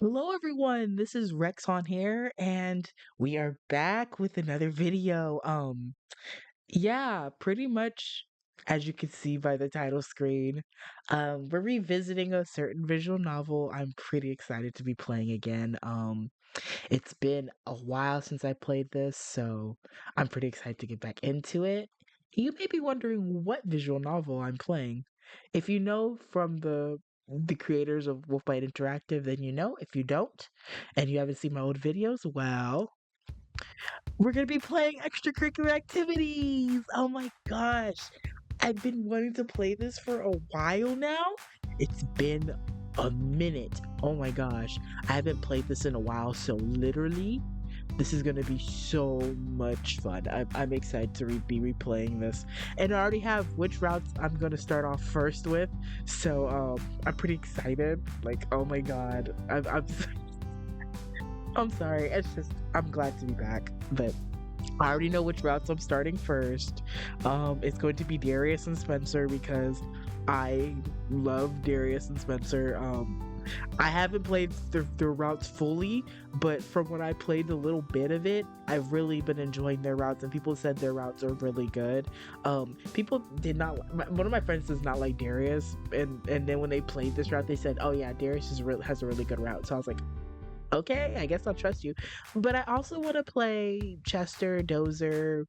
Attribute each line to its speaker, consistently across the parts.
Speaker 1: Hello everyone, this is Rex on here and we are back with another video. Yeah, pretty much as you can see by the title screen, we're revisiting a certain visual novel I'm pretty excited to be playing again. It's been a while since I played this, so I'm pretty excited to get back into it. You may be wondering what visual novel I'm playing. If you know from the creators of Wolfbite Interactive, then you know. If you don't, and you haven't seen my old videos, well, we're gonna be playing extracurricular activities. Oh my gosh. I've been wanting to play this for a while now. It's been a minute. Oh my gosh. I haven't played this in a while, so literally, this is gonna be so much fun. I'm excited to be replaying this, and I already have which routes I'm gonna start off first with. So I'm pretty excited. Like, oh my god, I'm sorry. It's just I'm glad to be back, but I already know which routes I'm starting first. It's going to be Darius and Spencer because I love Darius and Spencer. I haven't played their routes fully, but from when I played a little bit of it, I've really been enjoying their routes, and people said their routes are really good. People did not. One of my friends does not like Darius, and then when they played this route, they said, "Oh yeah, Darius has a really good route." So I was like, okay, I guess I'll trust you. But I also want to play Chester, Dozer,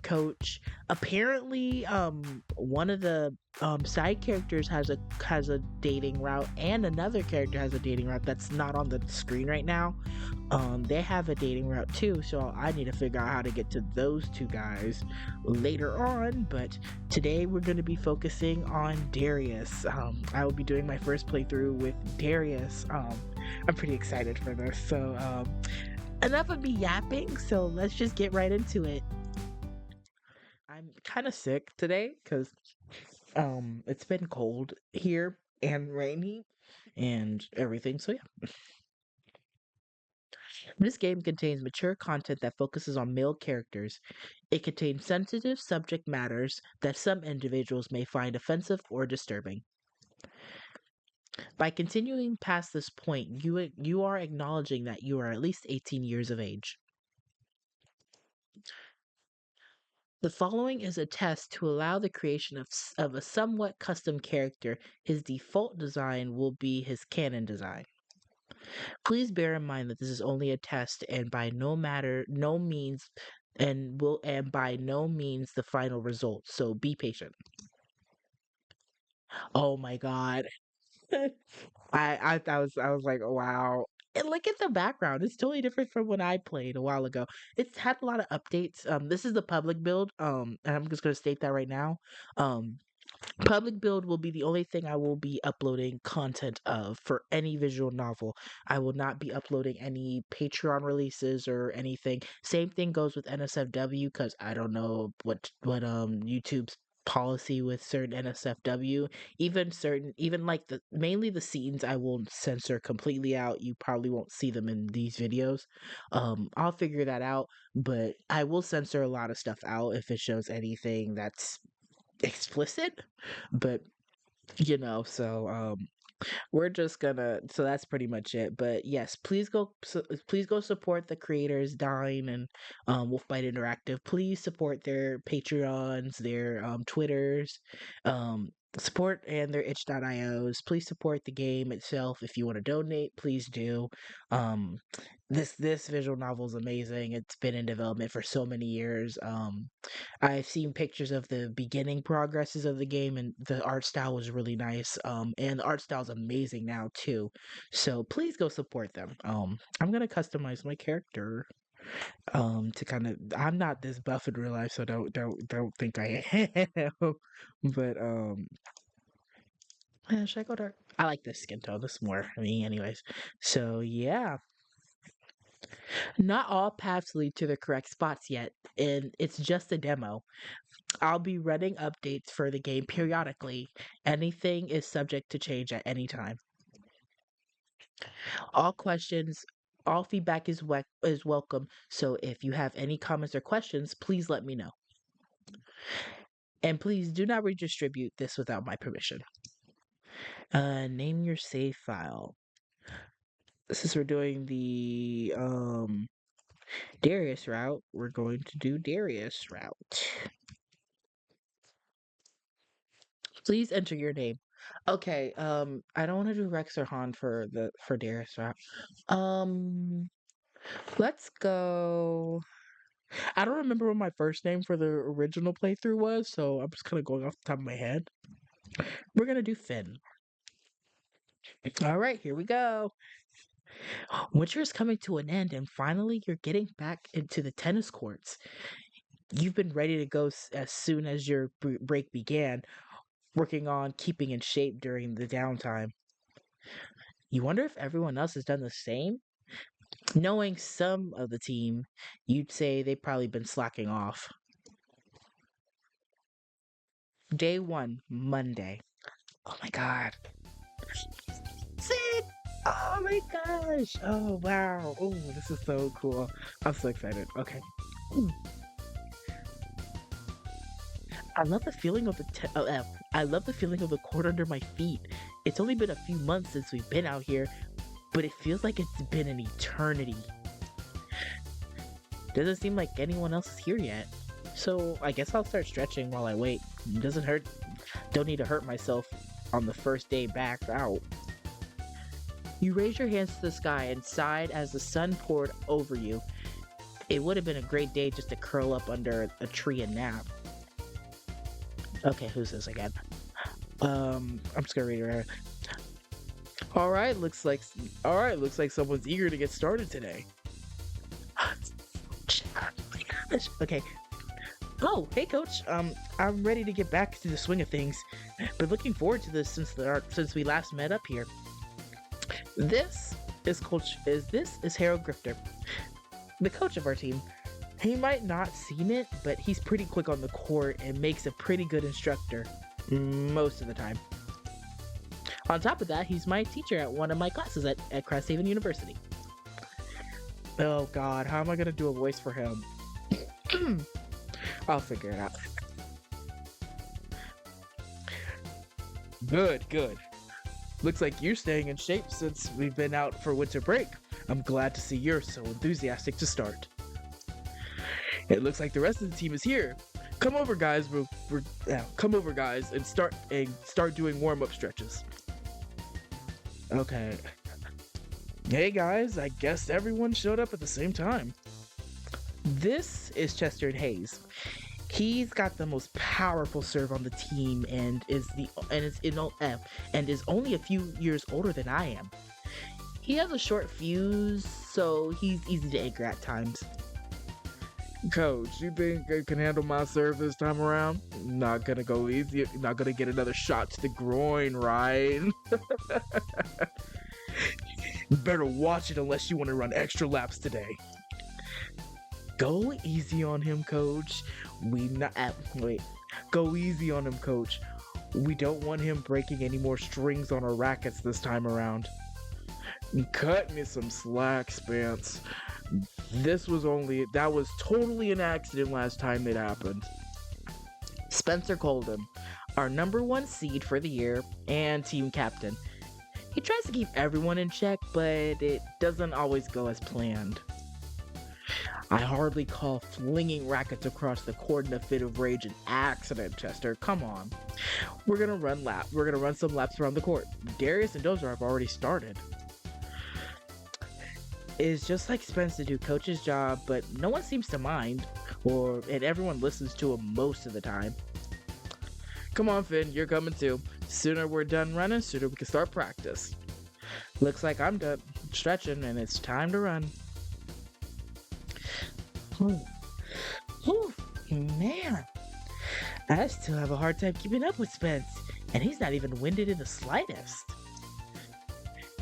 Speaker 1: Coach. Apparently, one of the side characters has a dating route, and another character has a dating route that's not on the screen right now. They have a dating route too, so I need to figure out how to get to those two guys later on. But today we're going to be focusing on Darius. I will be doing my first playthrough with Darius. I'm pretty excited for this. So, enough of me yapping. So let's just get right into it. I'm kind of sick today because it's been cold here and rainy and everything. So yeah, this game contains mature content that focuses on male characters. It contains sensitive subject matters that some individuals may find offensive or disturbing. By continuing past this point, you are acknowledging that you are at least 18 years of age. The following is a test to allow the creation of a somewhat custom character. His default design will be his canon design. Please bear in mind that this is only a test and no means and by no means the final result. So be patient. Oh my god. I was like, wow. And look at the background. It's totally different from when I played a while ago. It's had a lot of updates. This is the public build. And I'm just gonna state that right now. Um, Public build will be the only thing I will be uploading content of for any visual novel. I will not be uploading any Patreon releases or anything. Same thing goes with NSFW because I don't know what YouTube's policy with certain NSFW. Even like the mainly the scenes I will censor completely out. You probably won't see them in these videos. I'll figure that out, but I will censor a lot of stuff out if it shows anything that's explicit, but we're just gonna so that's pretty much it. But yes, please go support the creators Dine and Wolfbite Interactive. Please support their Patreons, their Twitters, support and their itch.ios. Please support the game itself. If you want to donate, please do. um this visual novel is amazing. It's been in development for so many years. I've seen pictures of the beginning progresses of the game, and the art style was really nice. And the art style is amazing now too. So please go support them. I'm gonna customize my character. To kind of, I'm not this buff in real life, so don't think I am. But should I go dark? I like this skin tone. This more me, anyways. So yeah, not all paths lead to the correct spots yet, and it's just a demo. I'll be running updates for the game periodically. Anything is subject to change at any time. All questions, all feedback is welcome. So if you have any comments or questions, please let me know. And please do not redistribute this without my permission. Name your save file. Since we're doing the Darius route, we're going to do Darius route. Please enter your name. Okay, I don't want to do Rex or Han for Darius route. Um, let's go. I don't remember what my first name for the original playthrough was, so I'm just kind of going off the top of my head. We're gonna do Finn. All right, here we go. Winter is coming to an end, and finally, you're getting back into the tennis courts. You've been ready to go as soon as your break began, working on keeping in shape during the downtime. You wonder if everyone else has done the same? Knowing some of the team, you'd say they've probably been slacking off. Day one, Monday. Oh my god. Sick! Oh my gosh! Oh wow! Oh, this is so cool. I'm so excited. Okay. I love the feeling of I love the feeling of the court under my feet. It's only been a few months since we've been out here, but it feels like it's been an eternity. Doesn't seem like anyone else is here yet. So I guess I'll start stretching while I wait. It doesn't hurt. Don't need to hurt myself on the first day back out. You raised your hands to the sky and sighed as the sun poured over you. It would have been a great day just to curl up under a tree and nap. Okay, who's this again? I'm just gonna read her. Alright, looks like someone's eager to get started today. Okay. Oh, hey coach. I'm ready to get back to the swing of things. Been looking forward to this since we last met up here. This is Harold Grifter, the coach of our team. He might not seem it, but he's pretty quick on the court and makes a pretty good instructor most of the time. On top of that, he's my teacher at one of my classes at Cresthaven University. Oh god, how am I gonna do a voice for him? I'll figure it out. Good. Looks like you're staying in shape since we've been out for winter break. I'm glad to see you're so enthusiastic to start. It looks like the rest of the team is here. Come over, guys. Come over, guys, and start doing warm-up stretches. Okay. Hey guys, I guess everyone showed up at the same time. This is Chester and Hayes. He's got the most powerful serve on the team and is only a few years older than I am. He has a short fuse, so he's easy to anchor at times. Coach, you think I can handle my serve this time around? Not gonna go easy. Not gonna get another shot to the groin, right? Better watch it unless you want to run extra laps today. Go easy on him, coach. Go easy on him, coach. We don't want him breaking any more strings on our rackets this time around. Cut me some slack, Spence. That was totally an accident last time it happened. Spencer Colden, our #1 seed for the year and team captain. He tries to keep everyone in check, but it doesn't always go as planned. I hardly call flinging rackets across the court in a fit of rage an accident, Chester. Come on. We're gonna run some laps around the court. Darius and Dozer have already started. It's just like Spence to do coach's job, but no one seems to mind, and everyone listens to him most of the time. Come on, Finn, you're coming too. Sooner we're done running, sooner we can start practice. Looks like I'm done stretching and it's time to run. Man, I still have a hard time keeping up with Spence, and he's not even winded in the slightest.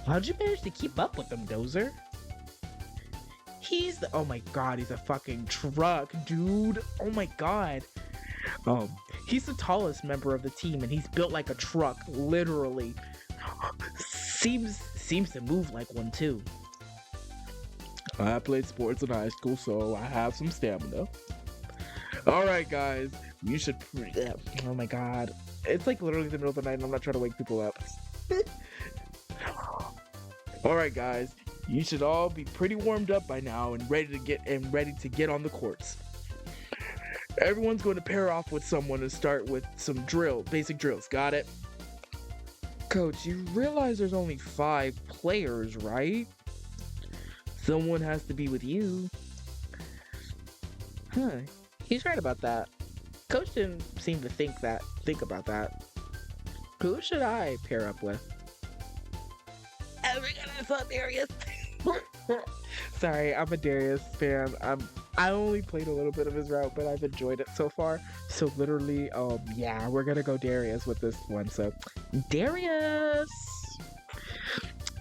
Speaker 1: How'd you manage to keep up with him, Dozer? Oh my god, he's a fucking truck, dude. Oh my god. He's the tallest member of the team, and he's built like a truck, literally. Seems to move like one too. I played sports in high school, so I have some stamina. Alright guys, you should oh my god. It's like literally the middle of the night and I'm not trying to wake people up. Alright guys, You should all be pretty warmed up by now and ready to get on the courts. Everyone's going to pair off with someone and start with some basic drills. Got it? Coach, you realize there's only 5 players, right? Someone has to be with you. Huh. He's right about that. Coach didn't seem to think about that. Who should I pair up with? Oh my god, I saw Darius. Sorry, I'm a Darius fan. I only played a little bit of his route, but I've enjoyed it so far. So literally, yeah, we're gonna go Darius with this one. So, Darius.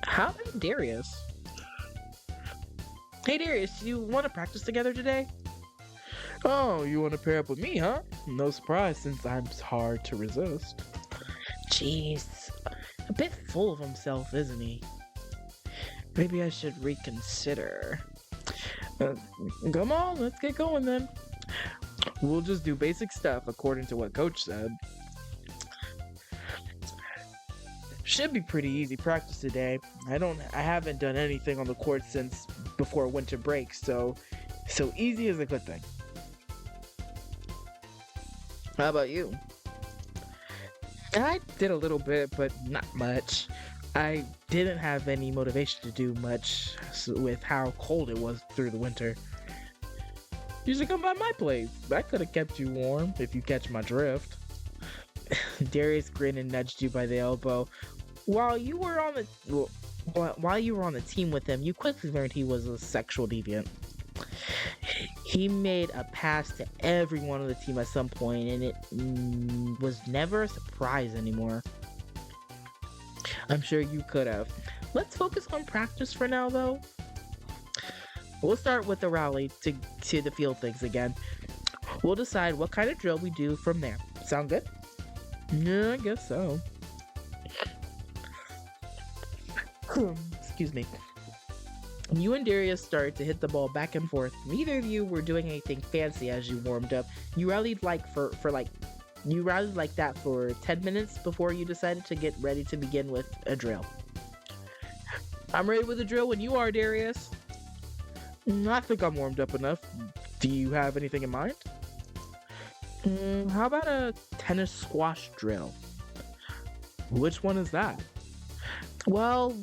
Speaker 1: How about Darius? Hey Darius, you want to practice together today? Oh, you want to pair up with me, huh? No surprise, since I'm hard to resist. Jeez, a bit full of himself, isn't he? Maybe I should reconsider. Come on, let's get going then. We'll just do basic stuff according to what Coach said. Should be pretty easy practice today. I haven't done anything on the court since before winter break, so easy is a good thing. How about you? I did a little bit, but not much. I didn't have any motivation to do much with how cold it was through the winter. You should come by my place. I could have kept you warm, if you catch my drift. Darius grinned and nudged you by the elbow. While you were on the team with him, you quickly learned he was a sexual deviant. He made a pass to everyone on the team at some point, and it was never a surprise anymore. I'm sure you could have. Let's focus on practice for now, though. We'll start with the rally to the field things again. We'll decide what kind of drill we do from there. Sound good? Yeah, I guess so. Excuse me. You and Darius started to hit the ball back and forth. Neither of you were doing anything fancy as you warmed up. You rallied like that for 10 minutes before you decided to get ready to begin with a drill. I'm ready with the drill when you are, Darius. I think I'm warmed up enough. Do you have anything in mind? How about a tennis squash drill? Which one is that? Well,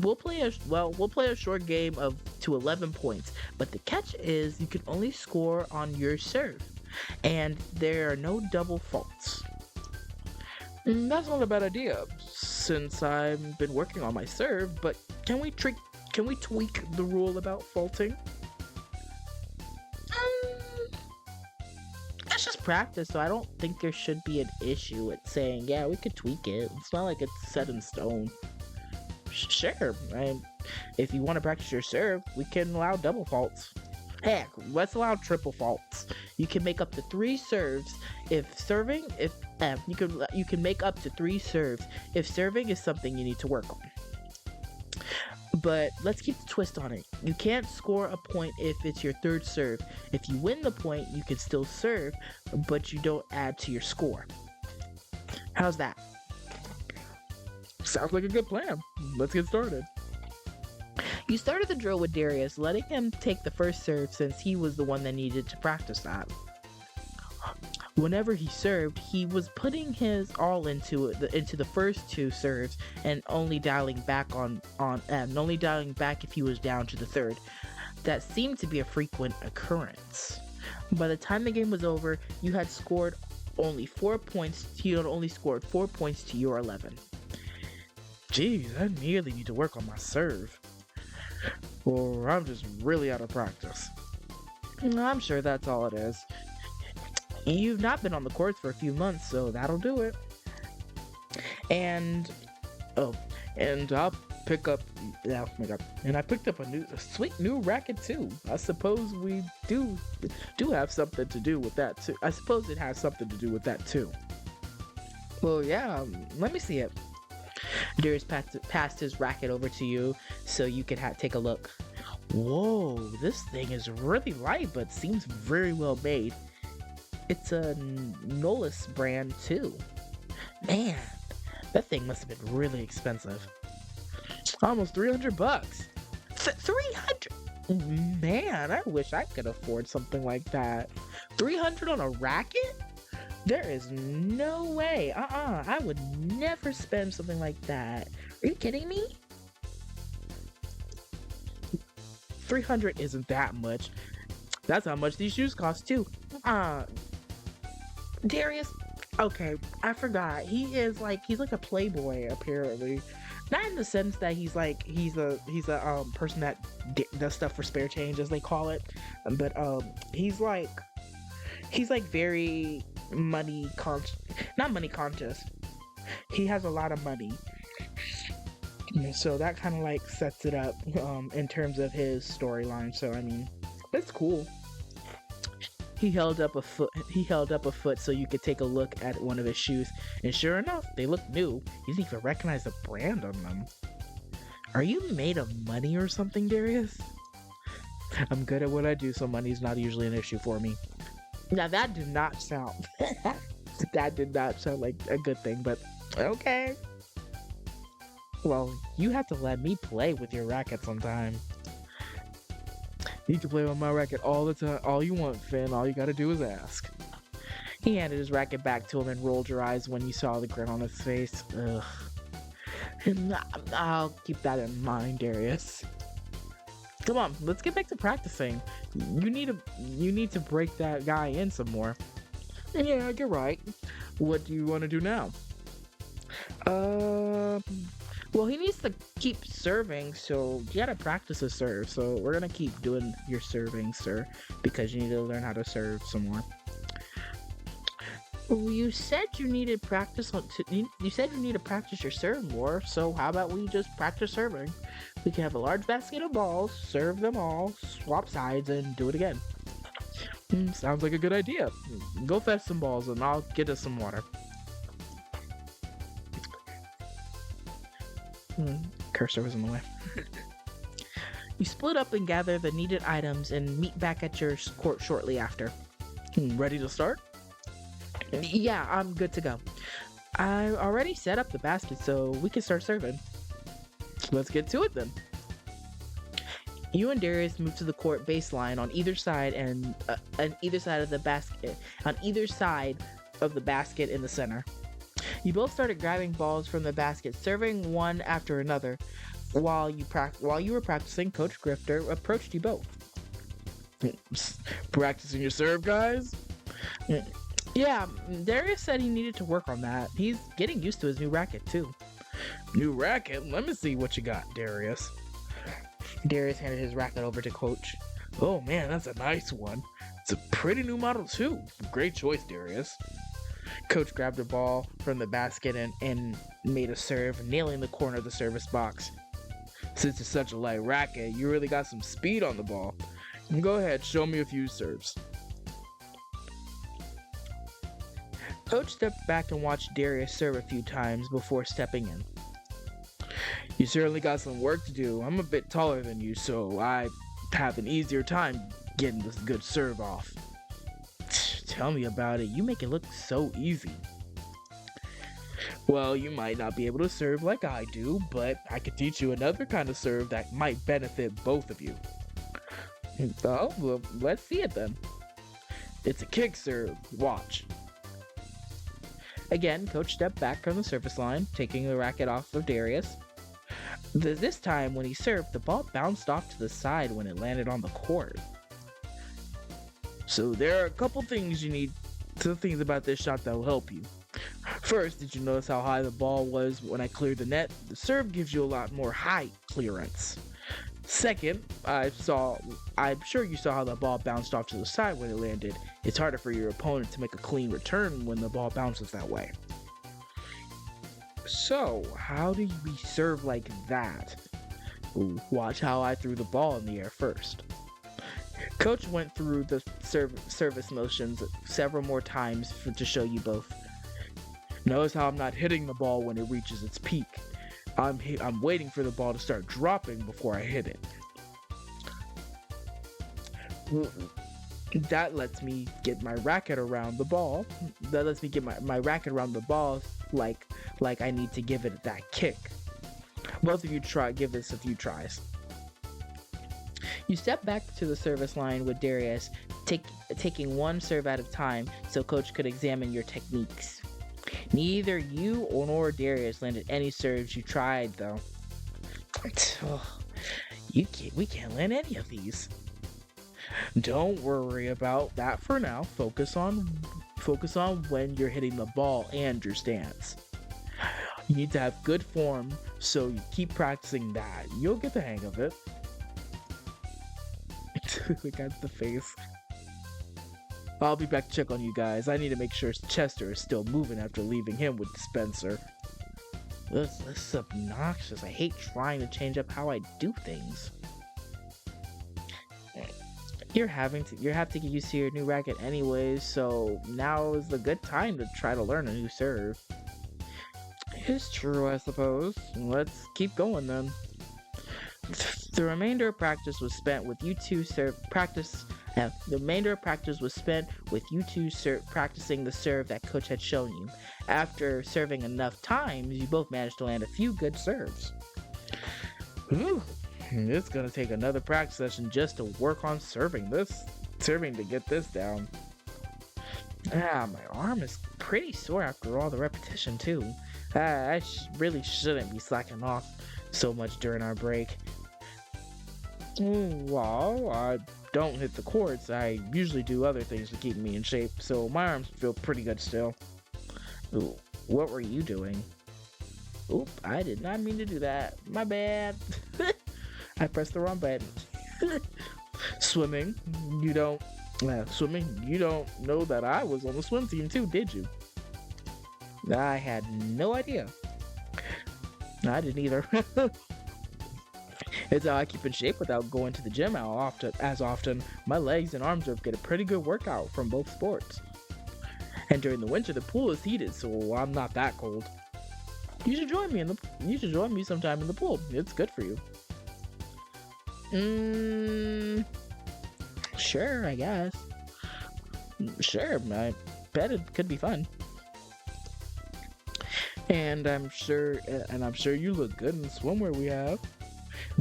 Speaker 1: we'll play a short game of to 11 points, but the catch is you can only score on your serve, and there are no double faults. That's not a bad idea, since I've been working on my serve, but can we tweak the rule about faulting? It's just practice, so I don't think there should be an issue at saying, yeah, we could tweak it. It's not like it's set in stone. Sure, if you want to practice your serve, we can allow double faults. Heck, let's allow triple faults. You can make up to 3 serves if serving. You can make up to 3 serves if serving is something you need to work on. But let's keep the twist on it. You can't score a point if it's your 3rd serve. If you win the point, you can still serve, but you don't add to your score. How's that? Sounds like a good plan. Let's get started. You started the drill with Darius, letting him take the first serve since he was the one that needed to practice that. Whenever he served, he was putting his all into the first 2 serves and only dialing back if he was down to the 3rd. That seemed to be a frequent occurrence. By the time the game was over, you had scored only 4 points. You had only scored 4 points to your 11. Geez, I nearly need to work on my serve. Or I'm just really out of practice. I'm sure that's all it is. You've not been on the courts for a few months, so that'll do it. And I'll pick up. Oh my god! And I picked up a sweet new racket too. I suppose we do have something to do with that too. I suppose it has something to do with that too. Well, yeah. Let me see it. Darius passed his racket over to you so you could take a look. Whoa, this thing is really light but seems very well made. It's a Nolus brand too. Man, that thing must have been really expensive. Almost $300. 300. Man, I wish I could afford something like that. 300 on a racket? There is no way. I would never spend something like that. Are you kidding me? 300 isn't that much. That's how much these shoes cost too. Darius, okay, I forgot. He's like a playboy apparently. Not in the sense that he's a person that does stuff for spare change as they call it, but he's like very money conscious, not money conscious. He has a lot of money. So that kind of like sets it up in terms of his storyline. So I mean, it's cool. He held up a foot so you could take a look at one of his shoes, and sure enough, they look new. You didn't even recognize the brand on them. Are you made of money or something, Darius? I'm good at what I do, so money's not usually an issue for me. Now that did not sound that did not sound like a good thing, but okay. Well, you have to let me play with your racket sometime. You can play with my racket all the time, all you want, Finn. All you gotta do is ask. He handed his racket back to him and rolled your eyes when you saw the grin on his face. Ugh. I'll keep that in mind, Darius. Come on, let's get back to practicing. You need to break that guy in some more. Yeah, you're right. What do you want to do now? Well, he needs to keep serving, so you gotta practice his serve. So we're gonna keep doing your serving, sir, because you need to learn how to serve some more. Well, you said you needed practice you said you need to practice your serve more. So how about we just practice serving? We can have a large basket of balls, serve them all, swap sides, and do it again. Sounds like a good idea. Go fetch some balls, and I'll get us some water. Cursor was in the way. You split up and gather the needed items and meet back at your court shortly after. Ready to start? Yeah, I'm good to go. I already set up the basket, so we can start serving. Let's get to it then. You and Darius move to the court baseline on either side and on either side of the basket. On either side of the basket in the center. You both started grabbing balls from the basket, serving one after another. While you were practicing, Coach Grifter approached you both. Practicing your serve, guys? Yeah, Darius said he needed to work on that. He's getting used to his new racket, too. New racket? Let me see what you got, Darius. Darius handed his racket over to Coach. Oh man, that's a nice one. It's a pretty new model, too. Great choice, Darius. Coach grabbed a ball from the basket and made a serve, nailing the corner of the service box. Since it's such a light racket, you really got some speed on the ball. Go ahead, show me a few serves. Coach stepped back and watched Darius serve a few times before stepping in. You certainly got some work to do. I'm a bit taller than you, so I have an easier time getting this good serve off. Tell me about it. You make it look so easy. Well, you might not be able to serve like I do, but I could teach you another kind of serve that might benefit both of you. Oh, well, let's see it then. It's a kick serve. Watch. Again, Coach stepped back from the service line, taking the racket off of Darius. This time, when he served, the ball bounced off to the side when it landed on the court. So there are a couple things things about this shot that will help you. First, did you notice how high the ball was when I cleared the net? The serve gives you a lot more height clearance. Second, I'm sure you saw how the ball bounced off to the side when it landed. It's harder for your opponent to make a clean return when the ball bounces that way. So, how do we serve like that? Watch how I threw the ball in the air first. Coach went through the service motions several more times to show you both. Notice how I'm not hitting the ball when it reaches its peak. I'm waiting for the ball to start dropping before I hit it. That lets me get my racket around the ball. That lets me get my racket around the ball like I need to give it that kick. Both of you give this a few tries.
Speaker 2: You step back to the service line with Darius, take, taking one serve at a time so coach could examine your techniques. Neither you nor Darius landed any serves you tried, though. Oh, we can't land any of these. Don't worry about that for now. Focus on when you're hitting the ball and your stance. You need to have good form, so you keep practicing that. You'll get the hang of it. Look at the face. I'll be back to check on you guys. I need to make sure Chester is still moving after leaving him with Spencer. This is obnoxious. I hate trying to change up how I do things. You have to get used to your new racket anyways, so now is the good time to try to learn a new serve. It's true, I suppose. Let's keep going then. The remainder of practice was spent with you two practicing the serve that coach had shown you. After serving enough times, you both managed to land a few good serves. Whew. It's gonna take another practice session just to work on serving to get this down. My arm is pretty sore after all the repetition too. I really shouldn't be slacking off so much during our break. Well, I don't hit the courts. I usually do other things to keep me in shape, so my arms feel pretty good still. Ooh, what were you doing? Oop, I did not mean to do that. My bad. I pressed the wrong button. Swimming. You don't know that I was on the swim team too, did you? I had no idea. I didn't either. It's how I keep in shape without going to the gym as often. My legs and arms get a pretty good workout from both sports. And during the winter, the pool is heated, so I'm not that cold. You should join me sometime in the pool. It's good for you. Sure, I guess. Sure, I bet it could be fun. And I'm sure you look good in the swimwear we have.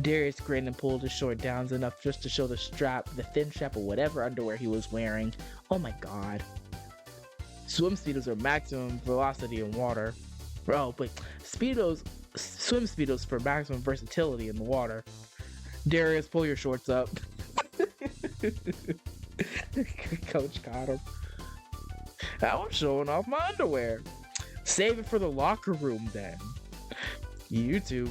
Speaker 2: Darius grinned and pulled his short downs enough just to show the thin strap of whatever underwear he was wearing. Oh my god. Swim speedos are maximum velocity in water. Oh, but swim speedos for maximum versatility in the water. Darius, pull your shorts up. Coach got him. I was showing off my underwear. Save it for the locker room then. You two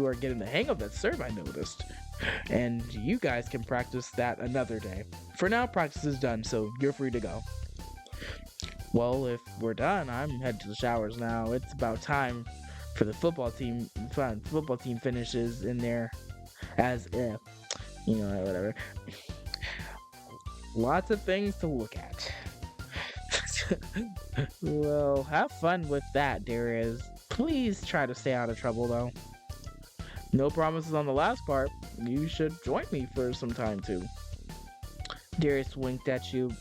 Speaker 2: are getting the hang of that serve, I noticed. And you guys can practice that another day. For now, practice is done, so you're free to go. Well, if we're done, I'm heading to the showers now. It's about time for the football team. Football team finishes in there as whatever. Lots of things to look at. Well, have fun with that, Darius. Please try to stay out of trouble, though. No promises on the last part. You should join me for some time, too. Darius winked at you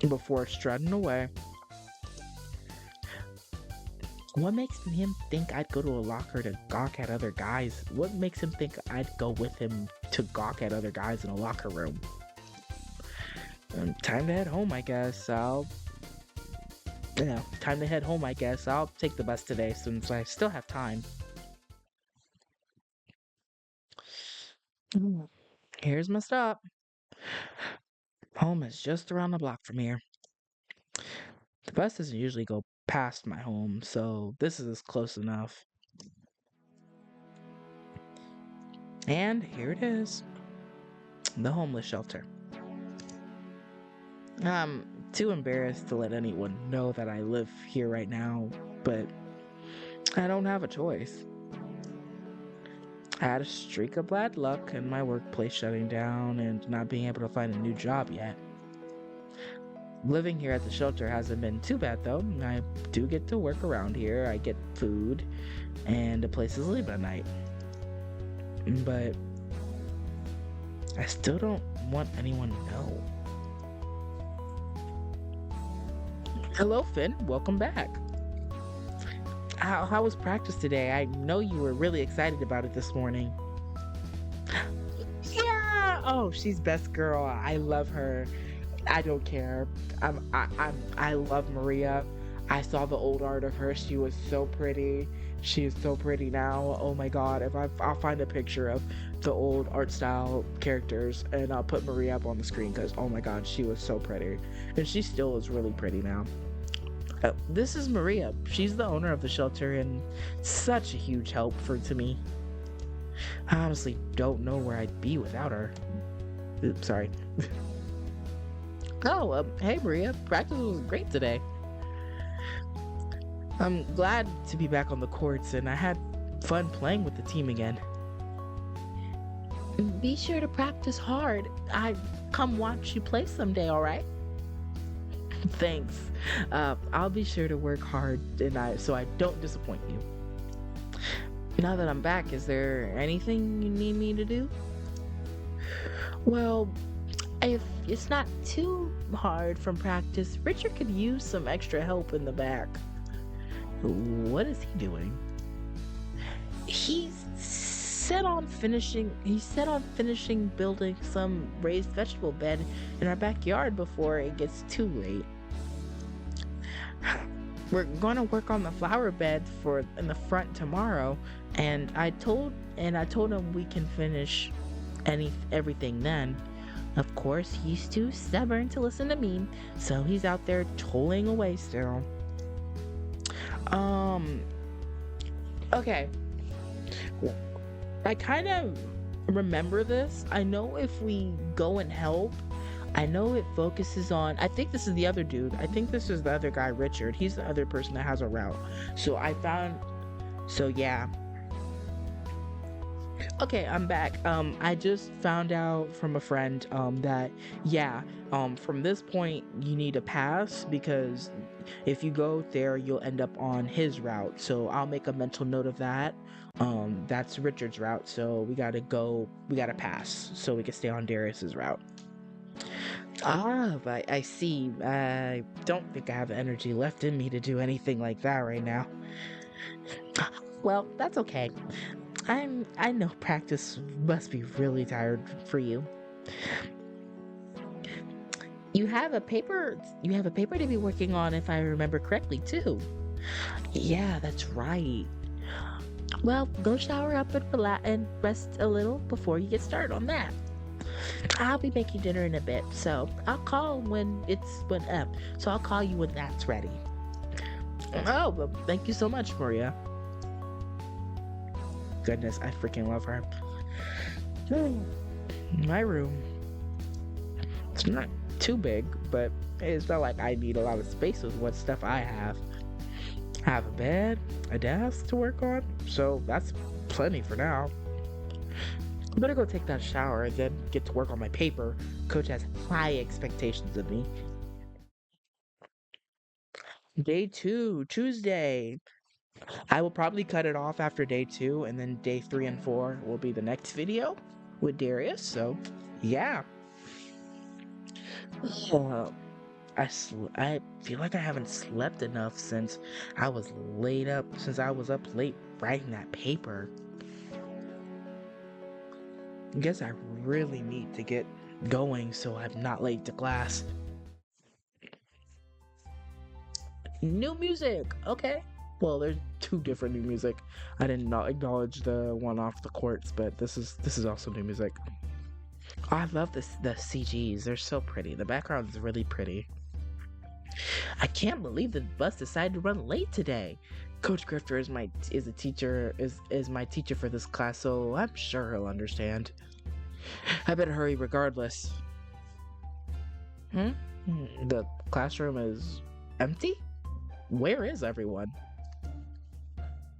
Speaker 2: before strutting away. What makes him think I'd go to a locker to gawk at other guys? What makes him think I'd go with him to gawk at other guys in a locker room? Time to head home, I guess. Time to head home, I guess. I'll take the bus today since I still have time. Here's my stop. Home is just around the block from here. The bus doesn't usually go past my home, so this is close enough. And here it is. The homeless shelter. I'm too embarrassed to let anyone know that I live here right now, but I don't have a choice. I had a streak of bad luck and my workplace shutting down and not being able to find a new job yet. Living here at the shelter hasn't been too bad though. I do get to work around here. I get food and a place to sleep at night. But I still don't want anyone to know. Hello, Finn. Welcome back. How was practice today? I know you were really excited about it this morning.
Speaker 3: Yeah,
Speaker 1: Oh, she's best girl. I love her. I don't care. I love Maria. I saw the old art of her. She was so pretty. She is so pretty now. Oh my god. I'll find a picture of the old art style characters and I'll put Maria up on the screen because oh my god, she was so pretty. And she still is really pretty now. This is Maria. She's the owner of the shelter and such a huge help to me. I honestly don't know where I'd be without her. Oops, sorry. Oh, hey Maria. Practice was great today. I'm glad to be back on the courts and I had fun playing with the team again. Be sure to practice hard. I come watch you play someday, alright? Thanks. I'll be sure to work hard so I don't disappoint you. Now that I'm back, is there anything you need me to do? Well, if it's not too hard from practice, Richard could use some extra help in the back. What is he doing? He's set on finishing building some raised vegetable bed in our backyard before it gets too late. We're gonna work on the flower bed in the front tomorrow, and I told him we can finish everything then. Of course, he's too stubborn to listen to me, so he's out there toiling away still. Okay. I kind of remember this. I know if we go and help, I know it focuses on, I think this is the other dude. I think this is the other guy, Richard. He's the other person that has a route. So yeah. Okay, I'm back. I just found out from a friend that from this point you need a pass because if you go there you'll end up on his route. So I'll make a mental note of that. That's Richard's route, so we gotta pass so we can stay on Darius's route. I see. I don't think I have energy left in me to do anything like that right now. Well, that's okay. I know practice must be really tired for you. You have a paper to be working on if I remember correctly too. Yeah, that's right. Well, go shower up and rest a little before you get started on that. I'll be making dinner in a bit, so I'll call I'll call you when that's ready. Oh, well, thank you so much, Maria. Goodness, I freaking love her. My room. It's not too big, but it's not like I need a lot of space with what stuff I have. I have a bed, a desk to work on, so that's plenty for now. I better go take that shower and then get to work on my paper. Coach has high expectations of me. Day 2, Tuesday. I will probably cut it off after day 2, and then day 3 and 4 will be the next video with Darius, so yeah. I feel like I haven't slept enough since I was up late writing that paper. I guess I really need to get going so I'm not late to class. New music, okay. Well, there's 2 different new music. I did not acknowledge the one off the courts, but this is also new music. Oh, I love the CGs. They're so pretty. The background is really pretty. I can't believe the bus decided to run late today. Coach Grifter is my teacher for this class, so I'm sure he'll understand. I better hurry regardless. The classroom is empty? Where is everyone?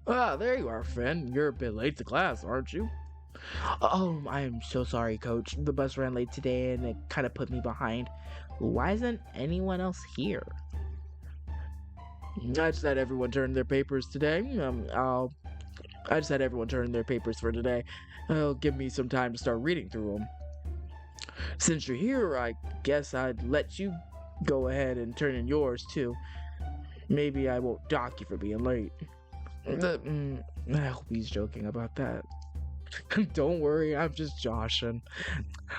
Speaker 1: Ah, there you are, Finn. You're a bit late to class, aren't you? Oh, I am so sorry, Coach. The bus ran late today and it kind of put me behind. Why isn't anyone else here? I just had everyone turn their papers today. I just had everyone turn their papers for today. It'll give me some time to start reading through them. Since you're here, I guess I'd let you go ahead and turn in yours too. Maybe I won't dock you for being late. I hope he's joking about that.
Speaker 2: Don't worry, I'm just joshing.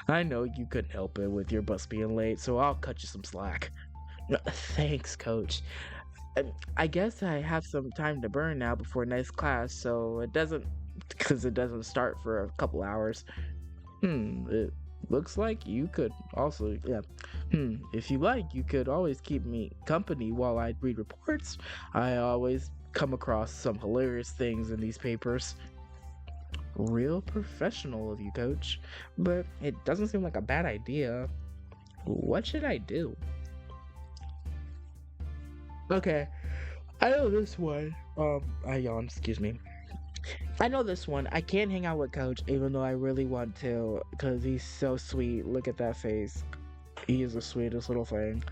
Speaker 2: I know you couldn't help it with your bus being late, so I'll cut you some slack. Thanks, coach. I guess I have some time to burn now before next class, so because it doesn't start for a couple hours. It looks like you could also, yeah. If you like, you could always keep me company while I read reports. I always come across some hilarious things in these papers. Real professional of you, coach. But it doesn't seem like a bad idea. What should I do? Okay, I know this one. I yawned, excuse me. I know this one. I can't hang out with Coach even though I really want to because he's so sweet. Look at that face. He is the sweetest little thing.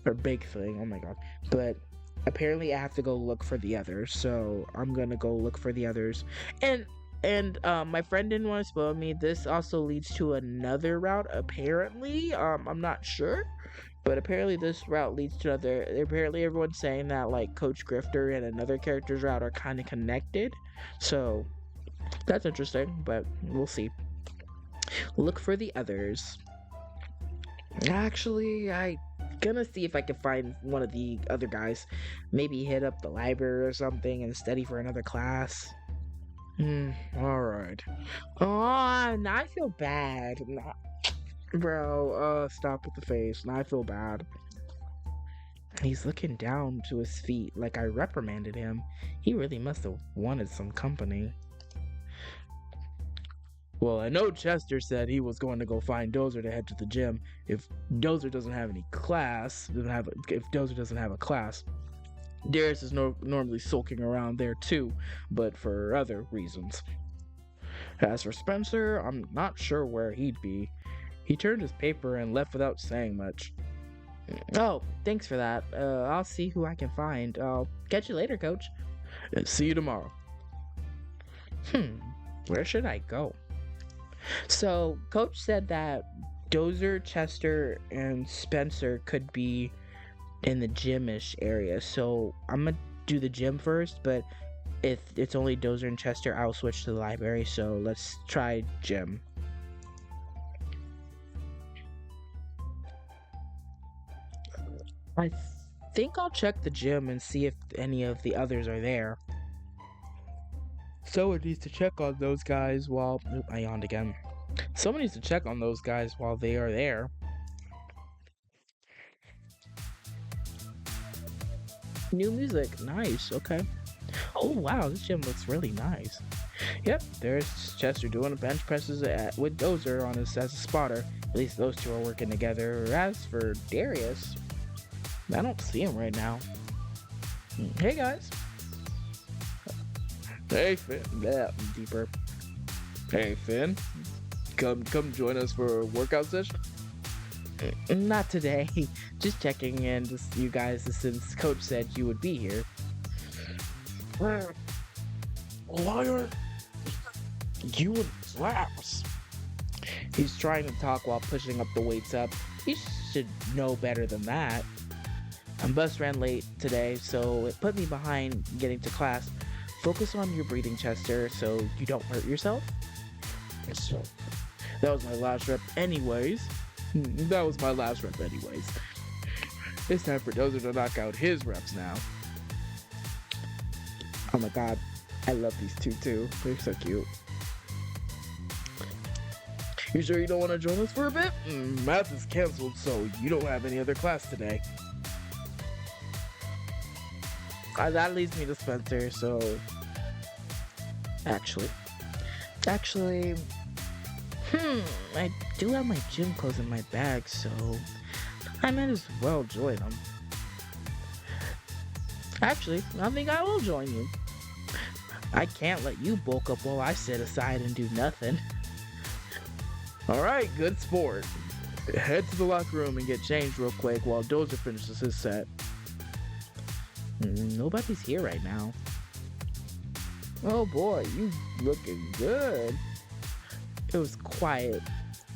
Speaker 2: Or big thing, oh my god. But apparently I have to go look for the others, so I'm gonna go look for the others. And my friend didn't want to spoil me. This also leads to another route, apparently. I'm not sure. But apparently this route leads to another. Apparently everyone's saying that like Coach Grifter and another character's route are kind of connected. So that's interesting, but we'll see. Look for the others. Actually, I gonna see if I can find one of the other guys. Maybe hit up the library or something and study for another class. Alright. Oh, now I feel bad. Bro, stop with the face. Now I feel bad. He's looking down to his feet like I reprimanded him. He really must have wanted some company. Well, I know Chester said he was going to go find Dozer to head to the gym. If Dozer doesn't have any class, if Dozer doesn't have a class, Darius is normally sulking around there too, but for other reasons. As for Spencer, I'm not sure where he'd be. He turned his paper and left without saying much. Oh, thanks for that. I'll see who I can find. I'll catch you later, Coach. See you tomorrow. Where should I go? So, Coach said that Dozer, Chester, and Spencer could be in the gym-ish area. So, I'm gonna do the gym first, but if it's only Dozer and Chester, I'll switch to the library. So, let's try gym. I think I'll check the gym and see if any of the others are there. Someone needs to check on those guys while... Oop, I yawned again. Someone needs to check on those guys while they are there. New music. Nice. Okay. Oh, wow. This gym looks really nice. Yep. There's Chester doing bench presses with Dozer on as a spotter. At least those two are working together. As for Darius... I don't see him right now. Hey guys. Hey Finn. Yeah, deeper. Hey Finn. Come join us for a workout session? Not today. Just checking in to see you guys since Coach said you would be here. Liar. You in class. He's trying to talk while pushing up the weights up. He should know better than that. Bus ran late today, so it put me behind getting to class. Focus on your breathing, Chester, so you don't hurt yourself. So, that was my last rep anyways. It's time for Dozer to knock out his reps now. Oh my god, I love these two too. They're so cute. You sure you don't want to join us for a bit? Math is canceled, so you don't have any other class today. That leads me to Spencer, so... Actually, I do have my gym clothes in my bag, so I might as well join them. Actually, I think I will join you. I can't let you bulk up while I sit aside and do nothing. Alright, good sport. Head to the locker room and get changed real quick while Dozer finishes his set. Nobody's here right now. Oh boy, you looking good. It was quiet.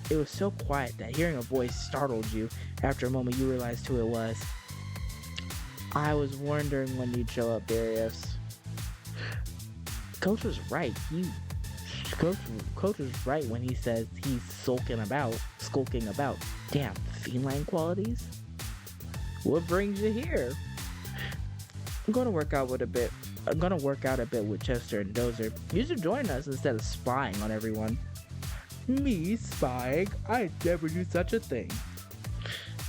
Speaker 2: It was so quiet that hearing a voice startled you. After a moment, you realized who it was. I was wondering when you'd show up, Darius. Coach was right. Coach, Coach is right when he says he's skulking about. Damn, feline qualities? What brings you here? I'm gonna work out a bit with Chester and Dozer. You should join us instead of spying on everyone. Me spying? I never do such a thing.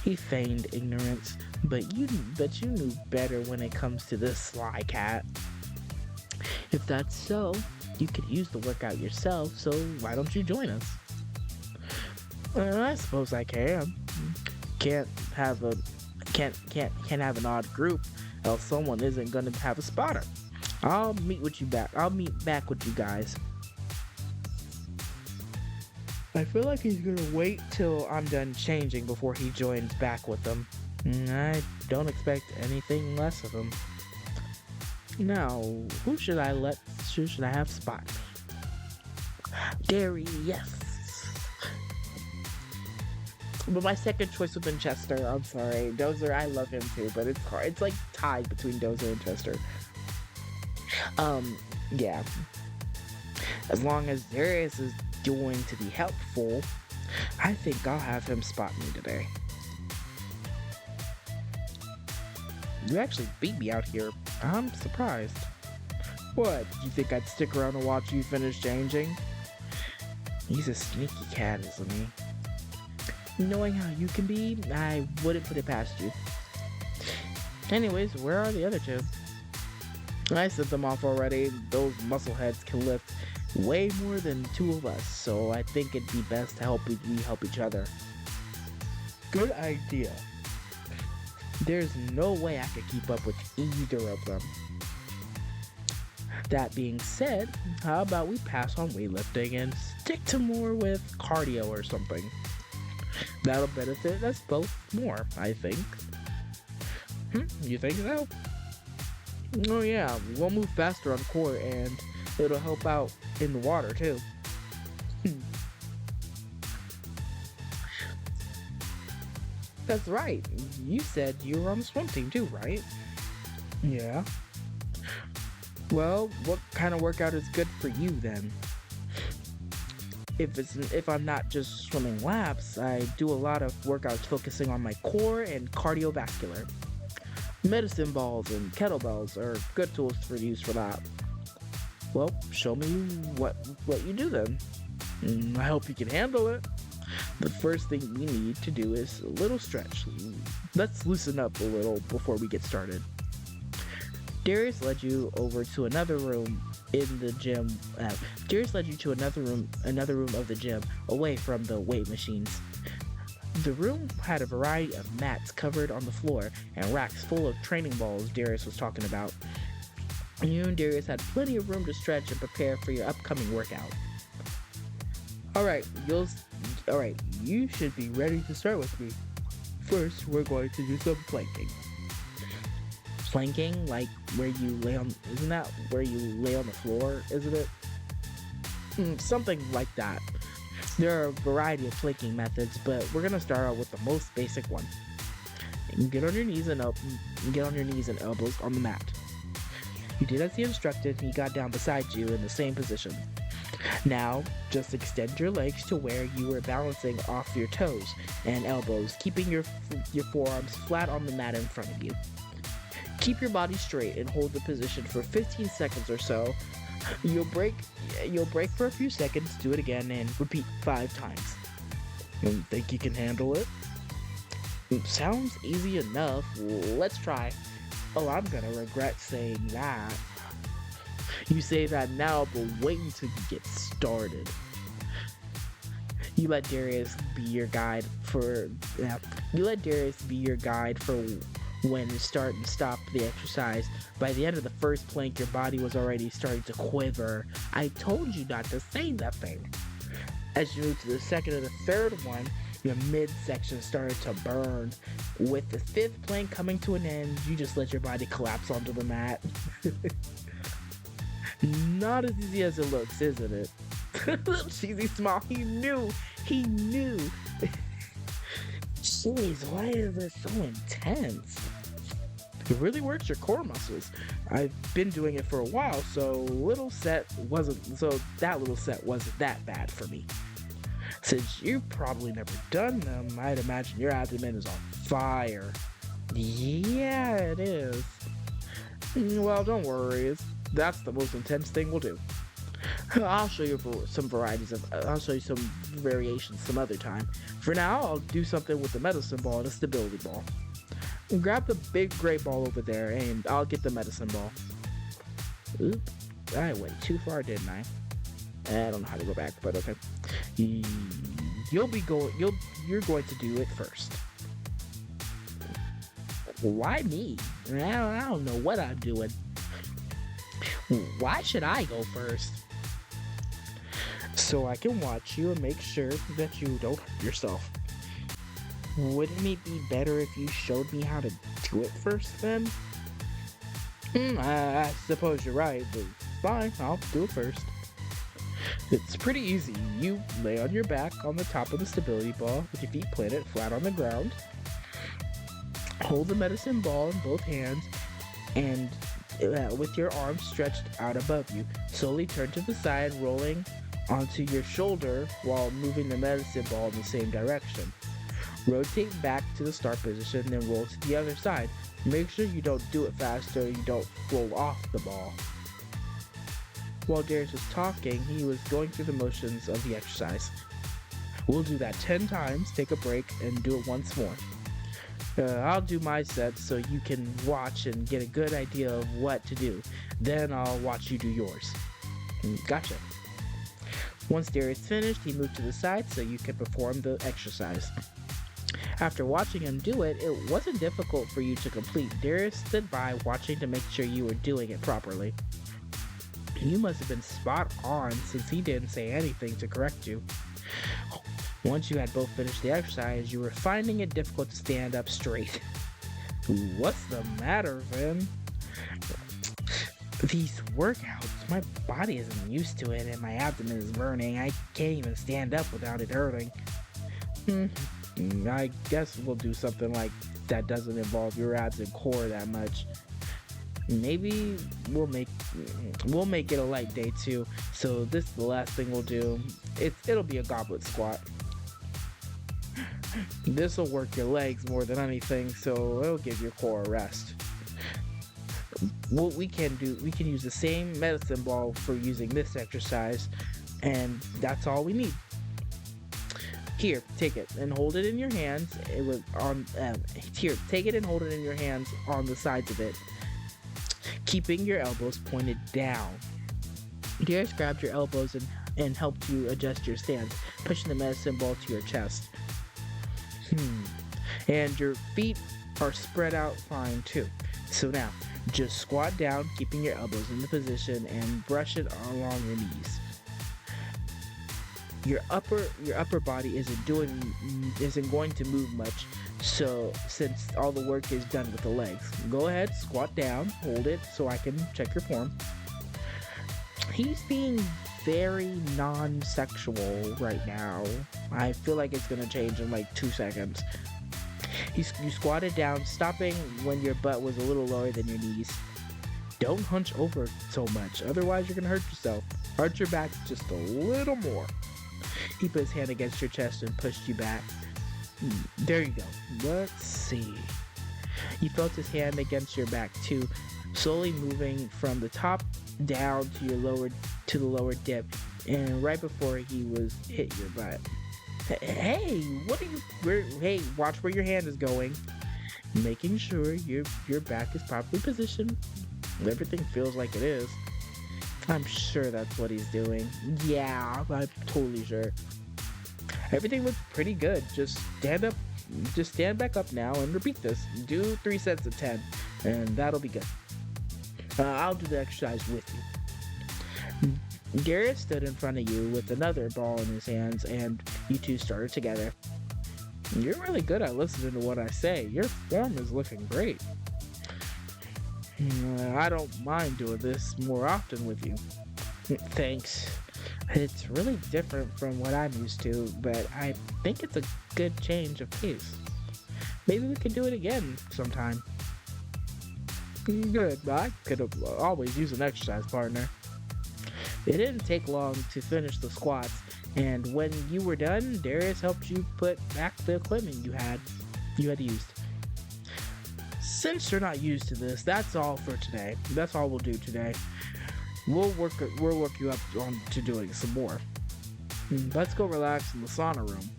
Speaker 2: He feigned ignorance, but you knew better when it comes to this sly cat. If that's so, you could use the workout yourself, so why don't you join us? I suppose I can. Can't have an odd group, else someone isn't gonna have a spotter. I'll meet back with you guys. I feel like he's gonna wait till I'm done changing before he joins back with them. I don't expect anything less of him. Now, who should I have spot me? Darius, yes. But my second choice would have been Chester. I'm sorry. Dozer, I love him too, but it's hard. It's like tied between Dozer and Chester. Yeah. As long as Darius is going to be helpful, I think I'll have him spot me today. You actually beat me out here. I'm surprised. What? You think I'd stick around and watch you finish changing? He's a sneaky cat, isn't he? Knowing how you can be, I wouldn't put it past you. Anyways, where are the other two? I sent them off already. Those muscleheads can lift way more than two of us, so I think it'd be best to help each other. Good idea. There's no way I could keep up with either of them. That being said, how about we pass on weightlifting and stick to more with cardio or something? That'll benefit us both more, I think. You think so? Oh yeah, we'll move faster on core and it'll help out in the water too. That's right. You said you were on the swim team too, right? Yeah. Well, what kind of workout is good for you then? If I'm not just swimming laps, I do a lot of workouts focusing on my core and cardiovascular. Medicine balls and kettlebells are good tools for use for that. Well, show me what you do then. I hope you can handle it. The first thing we need to do is a little stretch. Let's loosen up a little before we get started. Darius led you over to another room in the gym. Darius led you to another room of the gym, away from the weight machines. The room had a variety of mats covered on the floor and racks full of training balls Darius was talking about. You and Darius had plenty of room to stretch and prepare for your upcoming workout. Alright, you should be ready to start with me. First, we're going to do some planking. Planking? Like where you lay on... Isn't that where you lay on the floor, isn't it? Something like that. There are a variety of planking methods, but we're gonna start out with the most basic one. Get on your knees and elbows on the mat. You did as he instructed, and he got down beside you in the same position. Now, just extend your legs to where you were balancing off your toes and elbows, keeping your forearms flat on the mat in front of you. Keep your body straight and hold the position for 15 seconds or so. You'll break for a few seconds, do it again, and repeat 5 times. Think you can handle it? Sounds easy enough. Let's try. Oh, I'm gonna regret saying that. You say that now, but wait until you get started. You let Darius be your guide for when to start and stop the exercise. By the end of the first plank, your body was already starting to quiver. I told you not to say nothing. As you move to the second and the third one, your midsection started to burn. With the 5th plank coming to an end, you just let your body collapse onto the mat. Not as easy as it looks, isn't it? Cheesy smile. He knew. Jeez, why is this so intense? It really works your core muscles.
Speaker 1: I've been doing it for a while, so that little set wasn't that bad for me. Since you've probably never done them, I'd imagine your abdomen is on fire. Yeah, it is. Well, don't worry. That's the most intense thing we'll do. I'll show you I'll show you some variations some other time. For now, I'll do something with the medicine ball and a stability ball. Grab the big gray ball over there, and I'll get the medicine ball. Oop, I went too far, didn't I? I don't know how to go back, but okay. You're going to do it first. Why me? I don't know what I'm doing. Why should I go first? So I can watch you and make sure that you don't hurt yourself. Wouldn't it be better if you showed me how to do it first then? I suppose you're right, but fine, I'll do it first. It's pretty easy. You lay on your back on the top of the stability ball with your feet planted flat on the ground. Hold the medicine ball in both hands and with your arms stretched out above you. Slowly turn to the side, rolling onto your shoulder while moving the medicine ball in the same direction. Rotate back to the start position, then roll to the other side. Make sure you don't do it fast or you don't roll off the ball. While Darius was talking, he was going through the motions of the exercise. We'll do that 10 times, take a break, and do it once more. I'll do my set so you can watch and get a good idea of what to do. Then I'll watch you do yours. Gotcha. Once Darius finished, he moved to the side so you can perform the exercise. After watching him do it, it wasn't difficult for you to complete. Darius stood by watching to make sure you were doing it properly. You must have been spot on since he didn't say anything to correct you. Once you had both finished the exercise, you were finding it difficult to stand up straight. What's the matter, Vin? These workouts, my body isn't used to it and my abdomen is burning. I can't even stand up without it hurting. I guess we'll do something like that doesn't involve your abs and core that much. Maybe we'll make it a light day too. So this is the last thing we'll do. It'll be a goblet squat. This will work your legs more than anything, so it'll give your core a rest. What we can use the same medicine ball for using this exercise, and that's all we need. Here, take it and hold it in your hands. Take it and hold it in your hands on the sides of it, keeping your elbows pointed down. Darius grabbed your elbows and helped you adjust your stance, pushing the medicine ball to your chest. And your feet are spread out fine too. So now, just squat down, keeping your elbows in the position and brush it along your knees. Your upper body isn't going to move much, so since all the work is done with the legs. Go ahead, squat down, hold it so I can check your form. He's being very non-sexual right now. I feel like it's gonna change in like 2 seconds. You squatted down, stopping when your butt was a little lower than your knees. Don't hunch over so much, otherwise you're gonna hurt yourself. Arch your back just a little more. He put his hand against your chest and pushed you back. There you go. Let's see. You felt his hand against your back too, slowly moving from the top down to the lower dip, and right before he was hit your butt. Hey, hey, watch where your hand is going. Making sure your back is properly positioned. Everything feels like it is. I'm sure that's what he's doing. Yeah, I'm totally sure. Everything looks pretty good. Just stand back up now and repeat this. Do 3 sets of 10, and that'll be good. I'll do the exercise with you. Darius stood in front of you with another ball in his hands, and you two started together. You're really good at listening to what I say. Your form is looking great. I don't mind doing this more often with you. Thanks. It's really different from what I'm used to, but I think it's a good change of pace. Maybe we could do it again sometime. Good, but I could have always used an exercise partner. It didn't take long to finish the squats, and when you were done, Darius helped you put back the equipment you had used. Since you're not used to this, that's all for today. That's all we'll do today. We'll work you up on to doing some more. Let's go relax in the sauna room.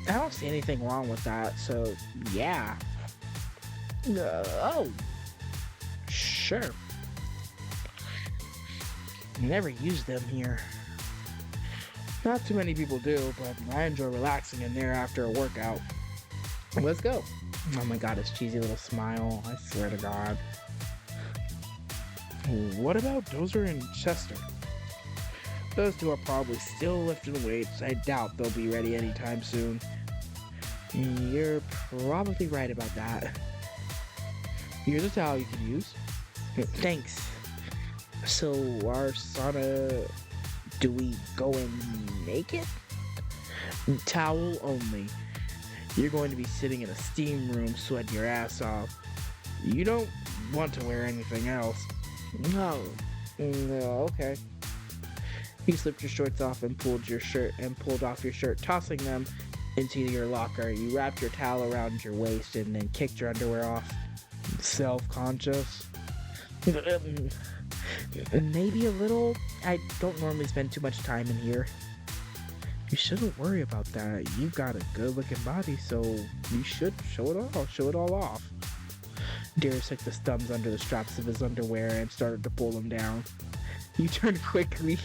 Speaker 1: I don't see anything wrong with that, so yeah. Oh, sure. Never used them here. Not too many people do, but I enjoy relaxing in there after a workout. Let's go. Oh my god, his cheesy little smile. I swear to God. What about Dozer and Chester? Those two are probably still lifting weights. I doubt they'll be ready anytime soon. You're probably right about that. Here's a towel you can use. Thanks. So, our sauna, do we go in naked? Towel only. You're going to be sitting in a steam room sweating your ass off. You don't want to wear anything else. No. No, okay. You slipped your shorts off and pulled off your shirt, tossing them into your locker. You wrapped your towel around your waist and then kicked your underwear off. Self-conscious? Maybe a little. I don't normally spend too much time in here. You shouldn't worry about that. You've got a good-looking body, so you should show it all off. Darius took the thumbs under the straps of his underwear and started to pull them down. You turned quickly.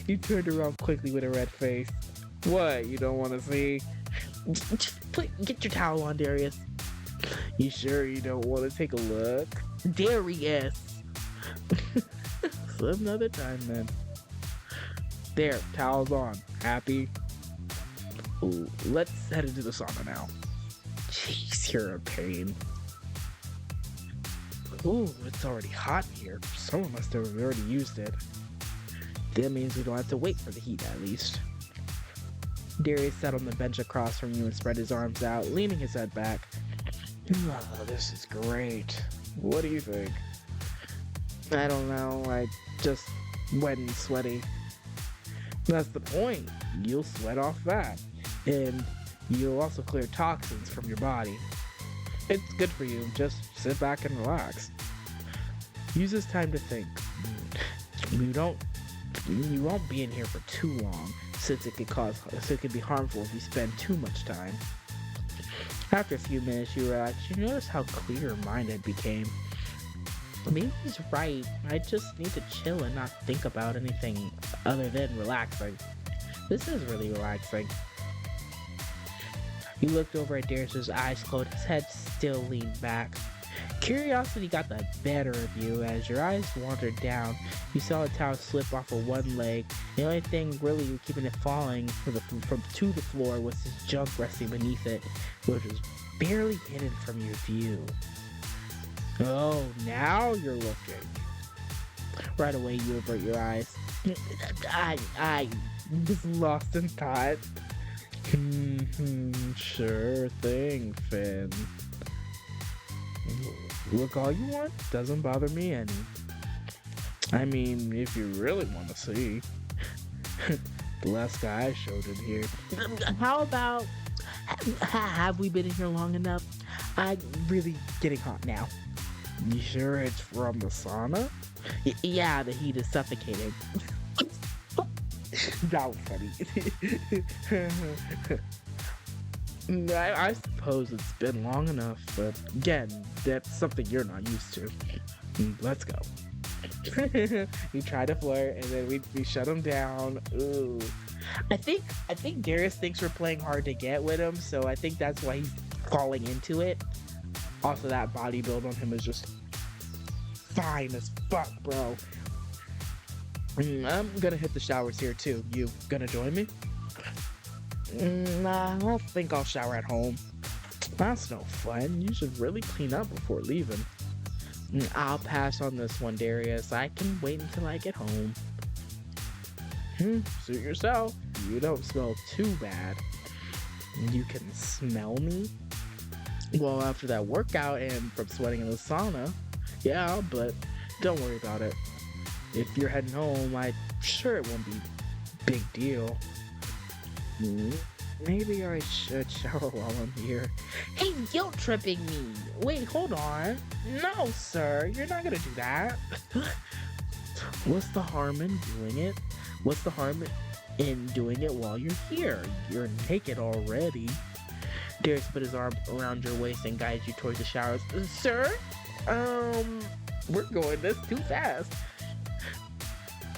Speaker 1: You turned around quickly with a red face. What? You don't want to see? Get your towel on, Darius. You sure you don't want to take a look? Darius. Some another time then. There, towel's on. Happy? Ooh, let's head into the sauna now. Jeez, you're a pain. Ooh, it's already hot in here. Someone must have already used it. That means we don't have to wait for the heat, at least. Darius sat on the bench across from you and spread his arms out, leaning his head back. Oh, this is great. What do you think? I don't know. I just wet and sweaty. That's the point. You'll sweat off that. And you'll also clear toxins from your body. It's good for you. Just sit back and relax. Use this time to think. You won't be in here for too long, since it could be harmful if you spend too much time. After a few minutes, you relax. You notice how clear-minded became. Maybe he's right. I just need to chill and not think about anything other than relaxing. This is really relaxing. You looked over at Darius' eyes closed, his head still leaned back. Curiosity got the better of you as your eyes wandered down. You saw a towel slip off of one leg. The only thing really keeping it falling to the floor was his junk resting beneath it, which was barely hidden from your view. Oh, now you're looking. Right away, you avert your eyes. I was lost in thought. Sure thing, Finn. Look all you want, doesn't bother me any. I mean, if you really want to see. The last guy I showed in here. How about, have we been in here long enough? I'm really getting hot now. You sure it's from the sauna? Yeah, the heat is suffocating. That was funny. I suppose it's been long enough, but again, that's something you're not used to. Let's go. You try to flirt, and then we shut him down. Ooh. I think Darius thinks we're playing hard to get with him, so I think that's why he's falling into it. Also, that body build on him is just fine as fuck, bro. I'm gonna hit the showers here too. You gonna join me? Nah, I think I'll shower at home. That's no fun. You should really clean up before leaving. I'll pass on this one, Darius. I can wait until I get home. Suit yourself. You don't smell too bad. You can smell me? Well, after that workout and from sweating in the sauna, yeah, but don't worry about it. If you're heading home, I'm sure it won't be big deal. Hmm, maybe I should shower while I'm here. Hey, guilt tripping me! Wait, hold on. No, sir, you're not gonna do that. What's the harm in doing it? What's the harm in doing it while you're here? You're naked already. Darius put his arm around your waist and guides you towards the showers. Sir? We're going this too fast.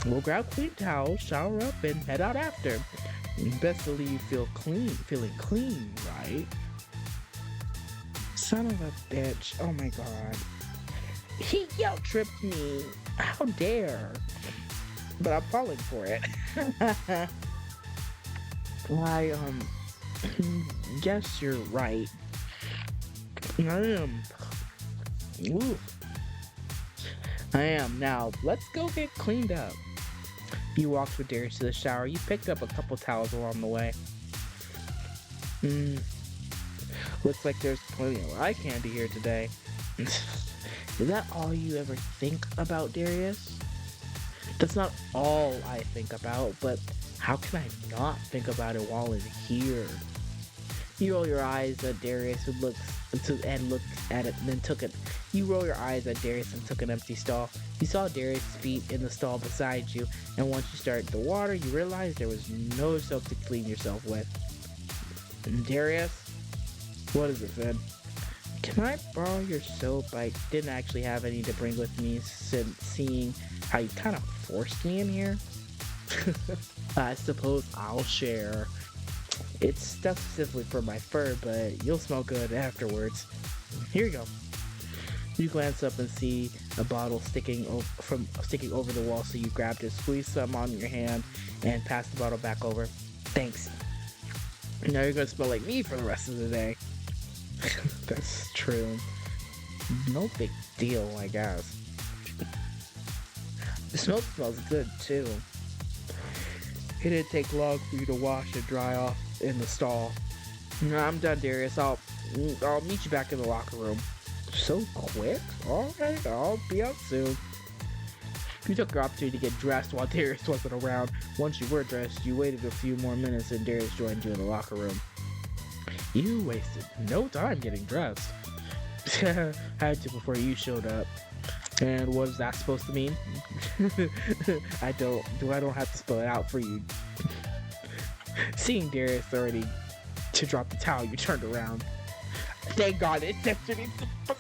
Speaker 1: We'll grab clean towels, shower up, and head out after. Best to leave feeling clean, right? Son of a bitch. Oh my god. He guilt tripped me. How dare. But I'm falling for it. I, guess you're right. Ooh. I am. Now, let's go get cleaned up. You walked with Darius to the shower. You picked up a couple towels along the way. Looks like there's plenty of eye candy here today. Is that all you ever think about, Darius? That's not all I think about, but how can I not think about it while in here? You roll your eyes at Darius, who looked at it, and then took it. You roll your eyes at Darius and took an empty stall. You saw Darius' feet in the stall beside you, and once you started the water, you realized there was no soap to clean yourself with. Darius, what is it, Finn? Can I borrow your soap? I didn't actually have any to bring with me, since seeing how you kind of forced me in here. I suppose I'll share. It's stuff specifically for my fur, but you'll smell good afterwards. Here you go. You glance up and see a bottle sticking over the wall, so you grabbed it, squeezed some on your hand, and passed the bottle back over. Thanks. Now you're gonna smell like me for the rest of the day. That's true. No big deal, I guess. The smoke smells good too. It didn't take long for you to wash and dry off in the stall. I'm done, Darius. I'll meet you back in the locker room. So quick? Alright, I'll be out soon. You took your opportunity to get dressed while Darius wasn't around. Once you were dressed, you waited a few more minutes and Darius joined you in the locker room. You wasted no time getting dressed. Had to before you showed up. And what is that supposed to mean? I don't have to spell it out for you. Seeing Darius already to drop the towel, you turned around. Thank God, it's destiny. Oh,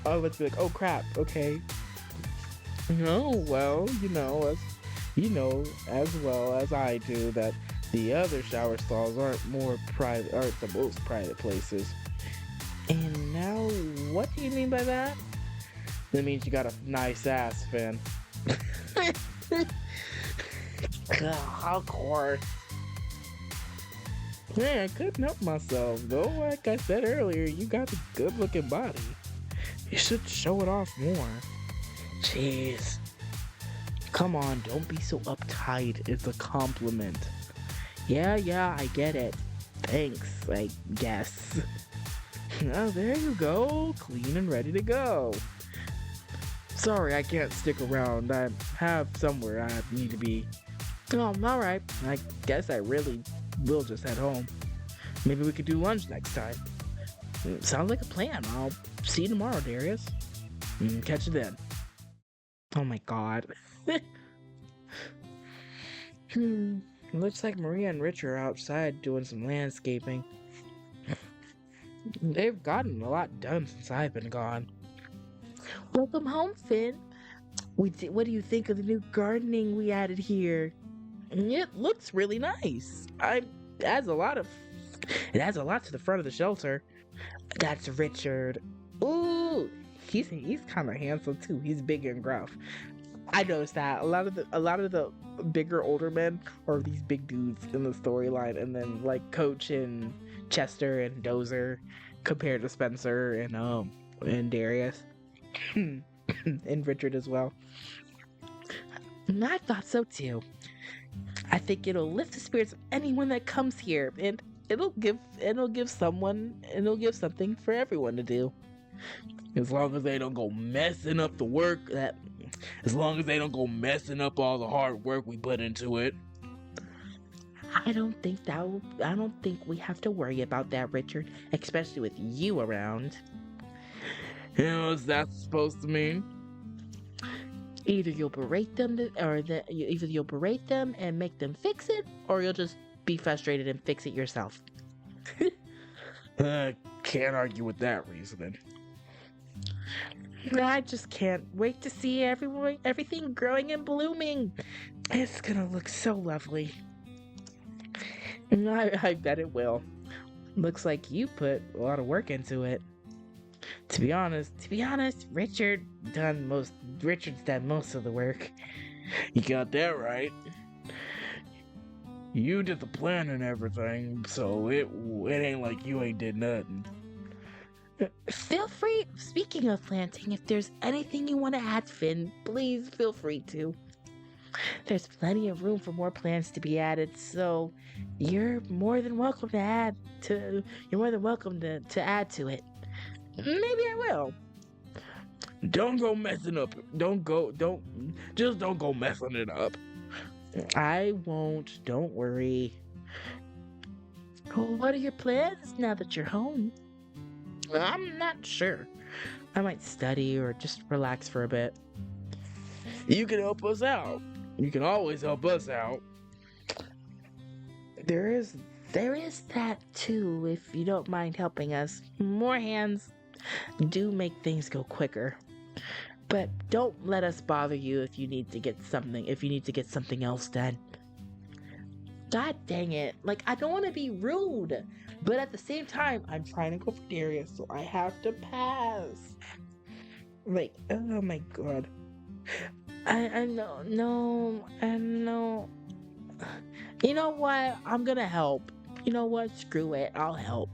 Speaker 1: I was like, oh crap, okay. No, well, you know as well as I do that the other shower stalls aren't the most private places. And now, what do you mean by that? That means you got a nice ass, Finn. Of course. Yeah, I couldn't help myself, though. Like I said earlier, you got a good-looking body. You should show it off more. Jeez. Come on, don't be so uptight. It's a compliment. Yeah, I get it. Thanks, I guess. Oh, there you go. Clean and ready to go. Sorry, I can't stick around. I have somewhere I need to be. Oh, alright. I guess I really will just head home. Maybe we could do lunch next time. Sounds like a plan. I'll see you tomorrow, Darius. Catch you then. Oh my god. Looks like Maria and Rich are outside doing some landscaping. They've gotten a lot done since I've been gone. Welcome home, Finn. What do you think of the new gardening we added here? It looks really nice. It adds a lot to the front of the shelter. That's Richard. Ooh, he's kind of handsome too. He's big and gruff. I noticed that a lot of the bigger older men are these big dudes in the storyline, and then like Coach and Chester and Dozer compared to Spencer and Darius and Richard as well. I thought so too. I think it'll lift the spirits of anyone that comes here, and it'll give something for everyone to do.
Speaker 2: As long as they don't go messing up the work that as long as they don't go messing up all the hard work we put into it.
Speaker 1: I don't think we have to worry about that, Richard, especially with you around.
Speaker 2: You know what's that supposed to mean?
Speaker 1: Either you'll berate them either you'll berate them and make them fix it, or you'll just be frustrated and fix it yourself.
Speaker 2: Can't argue with that reasoning.
Speaker 1: I just can't wait to see everything growing and blooming. It's gonna look so lovely. I bet it will. Looks like you put a lot of work into it. To be honest, Richard's done most of the work.
Speaker 2: You got that right. You did the plan and everything, so it ain't like you ain't did nothing.
Speaker 1: Feel free, speaking of planting, if there's anything you want to add, Finn, please feel free to. There's plenty of room for more plants to be added, so you're more than welcome to add to it. Maybe I will.
Speaker 2: Don't go messing up. Don't go messing it up.
Speaker 1: I won't, don't worry. What are your plans now that you're home? I'm not sure. I might study or just relax for a bit.
Speaker 2: You can help us out. You can always help us out.
Speaker 1: There is that too, if you don't mind helping us. More hands do make things go quicker. But don't let us bother you if you need to get something else done. God dang it. Like, I don't want to be rude, but at the same time, I'm trying to go for Darius, so I have to pass. Like, oh my god. I know. You know what? I'm gonna help. You know what? Screw it. I'll help.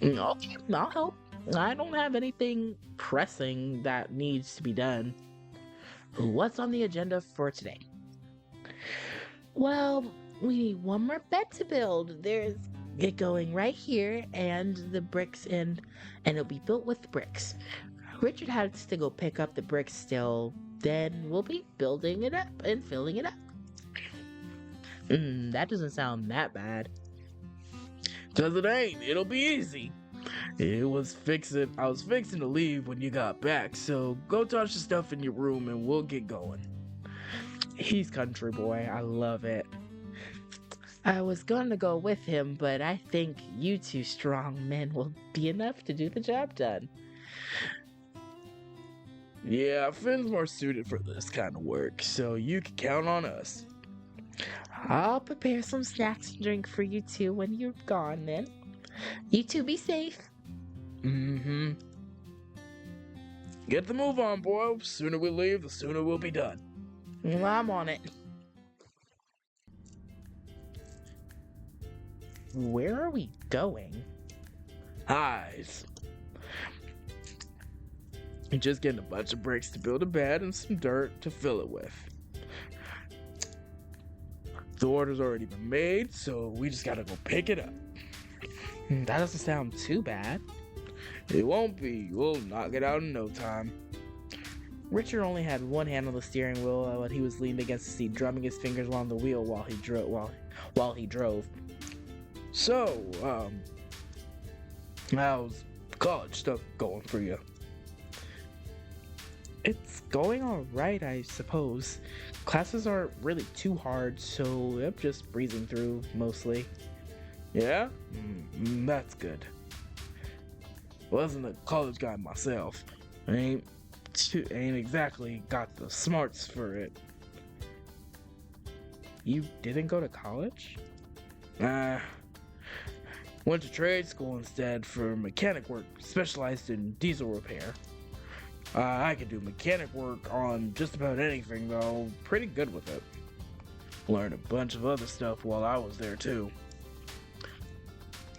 Speaker 1: Okay, I'll help. I don't have anything pressing that needs to be done. What's on the agenda for today? Well, we need one more bed to build. There's it going right here, and the bricks and it'll be built with bricks. Richard has to go pick up the bricks still. Then we'll be building it up and filling it up. That doesn't sound that bad.
Speaker 2: 'Cause it ain't. It'll be easy. I was fixing to leave when you got back, so go touch the stuff in your room and we'll get going.
Speaker 1: He's country boy. I love it. I was going to go with him, but I think you two strong men will be enough to do the job done.
Speaker 2: Yeah, Finn's more suited for this kind of work, so you can count on us.
Speaker 1: I'll prepare some snacks and drink for you two when you're gone then. You two be safe.
Speaker 2: Mm-hmm. Get the move on, boy. The sooner we leave, the sooner we'll be done.
Speaker 1: Well, I'm on it. Where are we going?
Speaker 2: Highs. Just getting a bunch of bricks to build a bed and some dirt to fill it with. The order's already been made, so we just gotta go pick it up.
Speaker 1: That doesn't sound too bad.
Speaker 2: It won't be. We'll knock it out in no time.
Speaker 1: Richard only had one hand on the steering wheel while he was leaned against the seat, drumming his fingers along the wheel while he drove.
Speaker 2: So, how's college stuff going for you?
Speaker 1: It's going alright, I suppose. Classes aren't really too hard, so I'm just breezing through, mostly.
Speaker 2: Yeah? That's good. Wasn't a college guy myself. I ain't exactly got the smarts for it.
Speaker 1: You didn't go to college?
Speaker 2: Went to trade school instead for mechanic work, specialized in diesel repair. I could do mechanic work on just about anything, though. Pretty good with it. Learned a bunch of other stuff while I was there, too.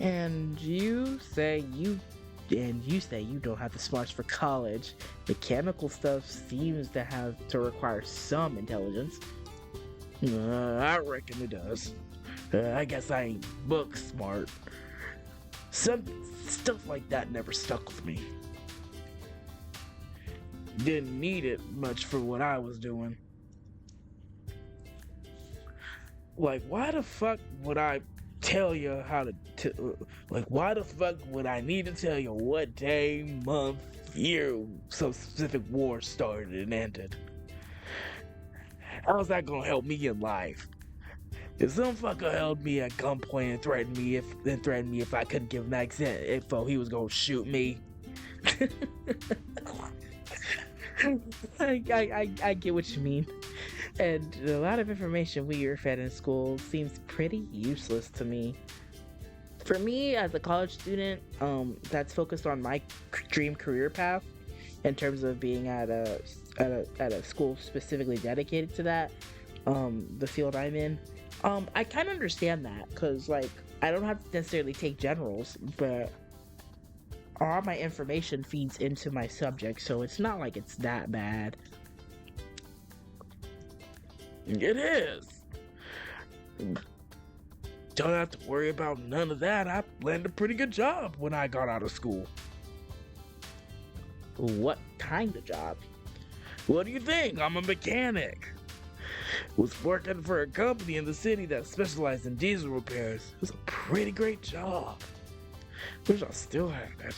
Speaker 1: And you say you don't have the smarts for college. Mechanical stuff seems to require some intelligence.
Speaker 2: I reckon it does. I guess I ain't book smart. Some stuff like that never stuck with me. Didn't need it much for what I was doing. Like, why the fuck would I tell you how to like, why the fuck would I need to tell you what day, month, year some specific war started and ended? How's that gonna help me in life? If some fucker held me at gunpoint and threatened me if I couldn't give him that exact info, he was gonna shoot me.
Speaker 1: I get what you mean. And a lot of information we were fed in school seems pretty useless to me. For me, as a college student, that's focused on my dream career path in terms of being at a school specifically dedicated to that, the field I'm in. I kind of understand that because, like, I don't have to necessarily take generals, but all my information feeds into my subject, so it's not like it's that bad.
Speaker 2: It is. Don't have to worry about none of that. I landed a pretty good job when I got out of school.
Speaker 1: What kind of job?
Speaker 2: What do you think? I'm a mechanic. Was working for a company in the city that specialized in diesel repairs. It was a pretty great job. Wish I still had it.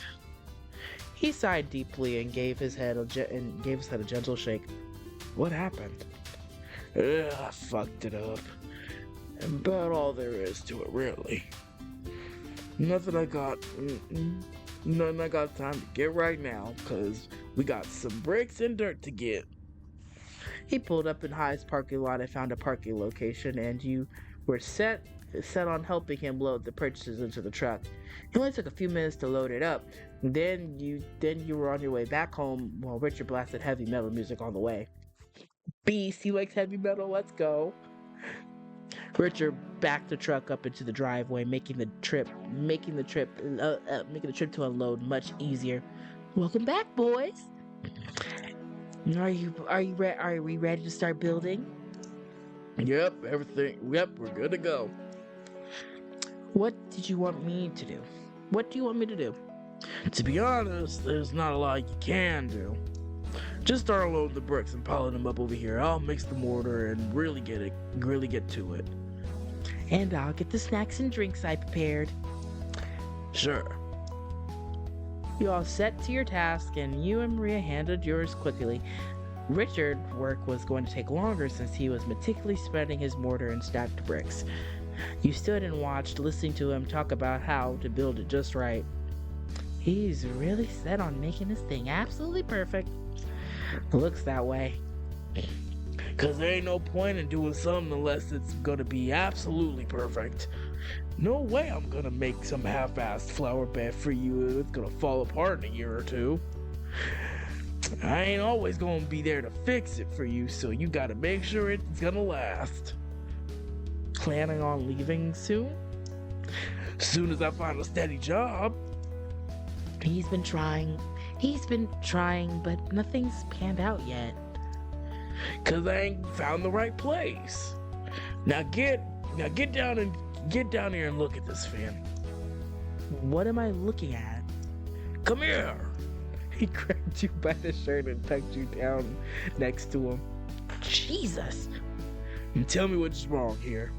Speaker 1: He sighed deeply and gave his head a gentle shake.
Speaker 2: What happened? I fucked it up. About all there is to it, really. Nothing I got time to get right now, cause we got some bricks and dirt to get.
Speaker 1: He pulled up in High's parking lot and found a parking location, and you were set on helping him load the purchases into the truck. It only took a few minutes to load it up. Then you were on your way back home while Richard blasted heavy metal music on the way. Beast, he likes heavy metal, let's go. Richard backed the truck up into the driveway, making the trip to unload much easier. Welcome back, boys. Are we ready to start building?
Speaker 2: Yep, we're good to go.
Speaker 1: What did you want me to do? What do you want me to do?
Speaker 2: To be honest, there's not a lot you can do. Just start unloading the bricks and piling them up over here. I'll mix the mortar and really get to it.
Speaker 1: And I'll get the snacks and drinks I prepared.
Speaker 2: Sure.
Speaker 1: You all set to your task, and you and Maria handled yours quickly. Richard's work was going to take longer since he was meticulously spreading his mortar and stacked bricks. You stood and watched, listening to him talk about how to build it just right. He's really set on making this thing absolutely perfect. Looks that way.
Speaker 2: Cause there ain't no point in doing something unless it's gonna be absolutely perfect. No way I'm gonna make some half-assed flower bed for you. It's gonna fall apart in a year or two. I ain't always gonna be there to fix it for you, so you gotta make sure it's gonna last.
Speaker 1: Planning on leaving soon?
Speaker 2: Soon as I find a steady job.
Speaker 1: He's been trying, but nothing's panned out yet.
Speaker 2: Cause I ain't found the right place. Now get down here and look at this, fan.
Speaker 1: What am I looking at?
Speaker 2: Come here.
Speaker 1: He grabbed you by the shirt and tucked you down next to him. Jesus.
Speaker 2: And tell me what's wrong here.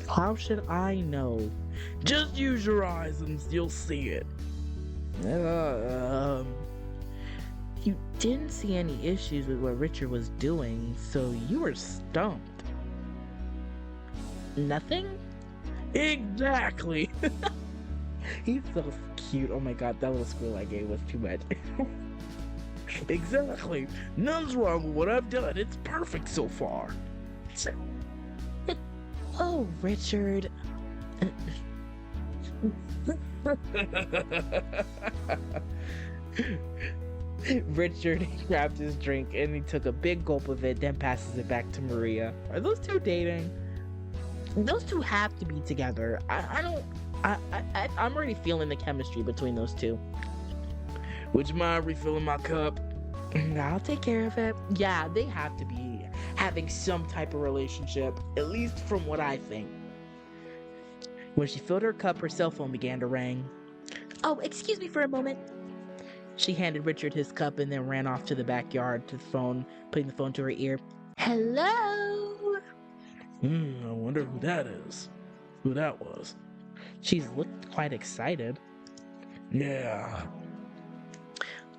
Speaker 1: How should I know?
Speaker 2: Just use your eyes and you'll see it.
Speaker 1: You didn't see any issues with what Richard was doing, so you were stumped. Nothing?
Speaker 2: Exactly.
Speaker 1: He's so cute. Oh my god, that little squirrel I gave was too much.
Speaker 2: Exactly. Nothing's wrong with what I've done. It's perfect so far.
Speaker 1: Oh, Richard. Richard grabbed his drink and he took a big gulp of it, then passes it back to Maria. Are those two dating? Those two have to be together. I'm already feeling the chemistry between those two.
Speaker 2: Would you mind refilling my cup?
Speaker 1: I'll take care of it. Yeah, they have to be having some type of relationship, at least from what I think. When she filled her cup, her cell phone began to ring. Oh, excuse me for a moment. She handed Richard his cup and then ran off to the backyard to the phone, putting the phone to her ear. Hello?
Speaker 2: I wonder who that is. Who that was.
Speaker 1: She's looked quite excited.
Speaker 2: Yeah.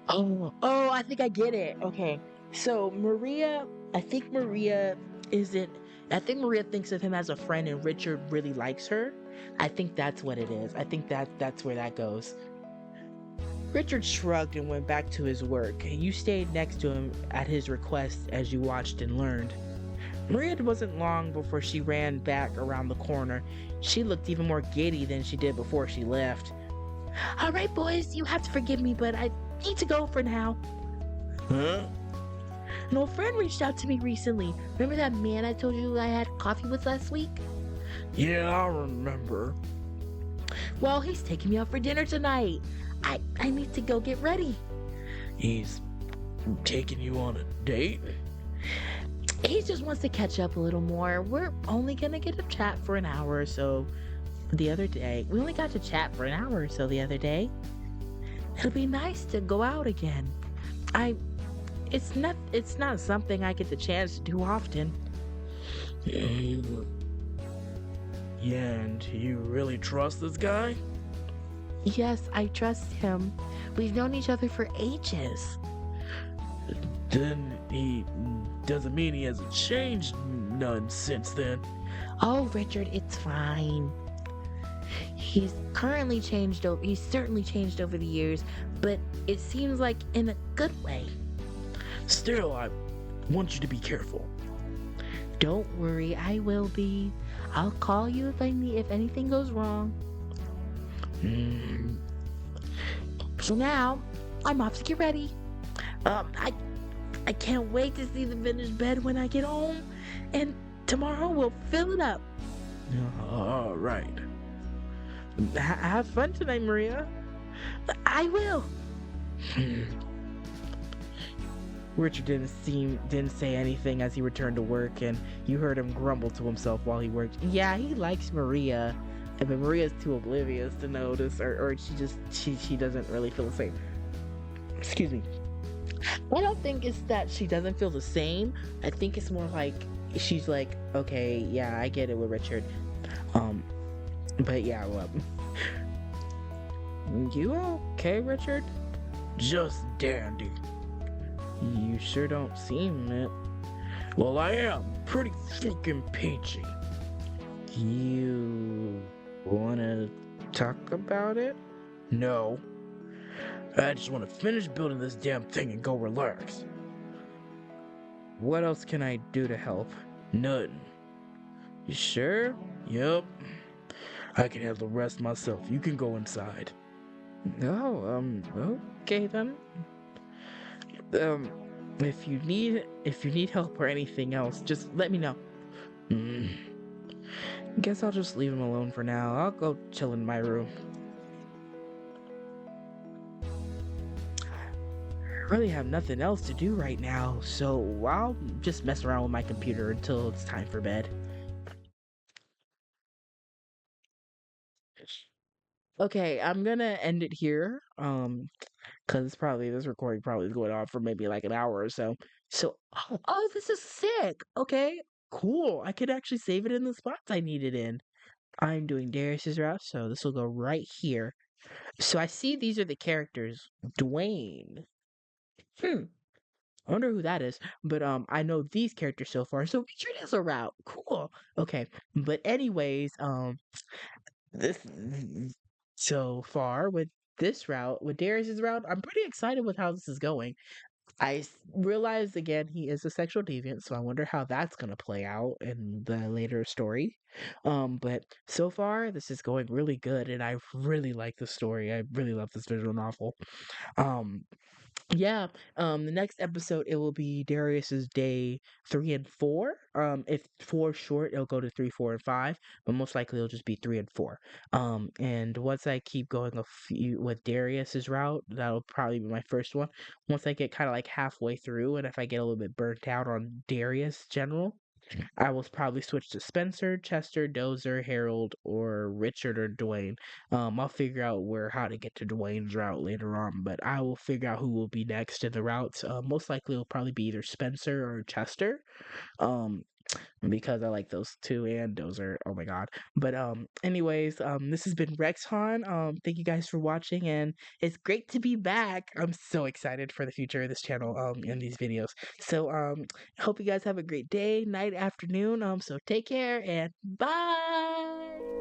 Speaker 1: Oh, I think I get it. Okay. So Maria, I think Maria isn't I think Maria thinks of him as a friend and Richard really likes her. I think that's what it is. I think that's where that goes. Richard shrugged and went back to his work. You stayed next to him at his request as you watched and learned. Maria wasn't long before she ran back around the corner. She looked even more giddy than she did before she left. All right, boys, you have to forgive me, but I need to go for now.
Speaker 2: Huh?
Speaker 1: An old friend reached out to me recently. Remember that man I told you I had coffee with last week?
Speaker 2: Yeah, I remember.
Speaker 1: Well, he's taking me out for dinner tonight. I need to go get ready.
Speaker 2: He's taking you on a date?
Speaker 1: He just wants to catch up a little more. We're only gonna get to chat for an hour or so the other day. We only got to chat for an hour or so the other day. It'll be nice to go out again. It's not something I get the chance to do often.
Speaker 2: Yeah, and you really trust this guy?
Speaker 1: Yes, I trust him. We've known each other for ages.
Speaker 2: Then he doesn't mean he hasn't changed none since then.
Speaker 1: Oh, Richard, it's fine. He's certainly changed over the years, but it seems like in a good way.
Speaker 2: Still, I want you to be careful.
Speaker 1: Don't worry, I will be. I'll call you if anything goes wrong. So now, I'm off to get ready. I can't wait to see the finished bed when I get home, and tomorrow we'll fill it up.
Speaker 2: All right.
Speaker 1: Have fun tonight, Maria. I will. Richard didn't say anything as he returned to work, and you heard him grumble to himself while he worked. Yeah, he likes Maria, but Maria's too oblivious to notice, or she doesn't really feel the same. Excuse me. I don't think it's that she doesn't feel the same. I think it's more like she's like, okay, yeah, I get it with Richard. But yeah, well, you okay, Richard?
Speaker 2: Just dandy.
Speaker 1: You sure don't seem it.
Speaker 2: Well, I am pretty freaking peachy.
Speaker 1: You wanna talk about it?
Speaker 2: No. I just want to finish building this damn thing and go relax.
Speaker 1: What else can I do to help?
Speaker 2: Nothing.
Speaker 1: You sure?
Speaker 2: Yup. I can handle the rest myself. You can go inside.
Speaker 1: Oh, okay then. If you need help or anything else, just let me know. Guess I'll just leave him alone for now. I'll go chill in my room. I really have nothing else to do right now, so I'll just mess around with my computer until it's time for bed. Okay, I'm gonna end it here. Because this recording probably is going on for maybe like an hour or so. So, this is sick. Okay, cool. I could actually save it in the spots I need it in. I'm doing Darius's route, so this will go right here. So I see these are the characters. Dwayne. I wonder who that is. But I know these characters so far. So Richard has a route. Cool. Okay. But anyways, this so far with this route, with Darius's route, I'm pretty excited with how this is going. Realized again he is a sexual deviant, so I wonder how that's gonna play out in the later story. But so far this is going really good, and I really like the story. I really love this visual novel. Um, yeah, the next episode it will be Darius's day 3 and 4. If 4 is short, it'll go to 3, 4, and 5, but most likely it'll just be 3 and 4. And once I keep going a few with Darius's route, that'll probably be my first one. Once I get kind of like halfway through, and if I get a little bit burnt out on Darius general, I will probably switch to Spencer, Chester, Dozer, Harold, or Richard or Dwayne. I'll figure out where how to get to Dwayne's route later on, but I will figure out who will be next in the routes. Most likely it'll probably be either Spencer or Chester. Um, because I like those two and Dozer. Oh my god. But anyways, this has been Rexhon. Thank you guys for watching, and it's great to be back. I'm so excited for the future of this channel and these videos. So hope you guys have a great day, night, afternoon. So take care and bye.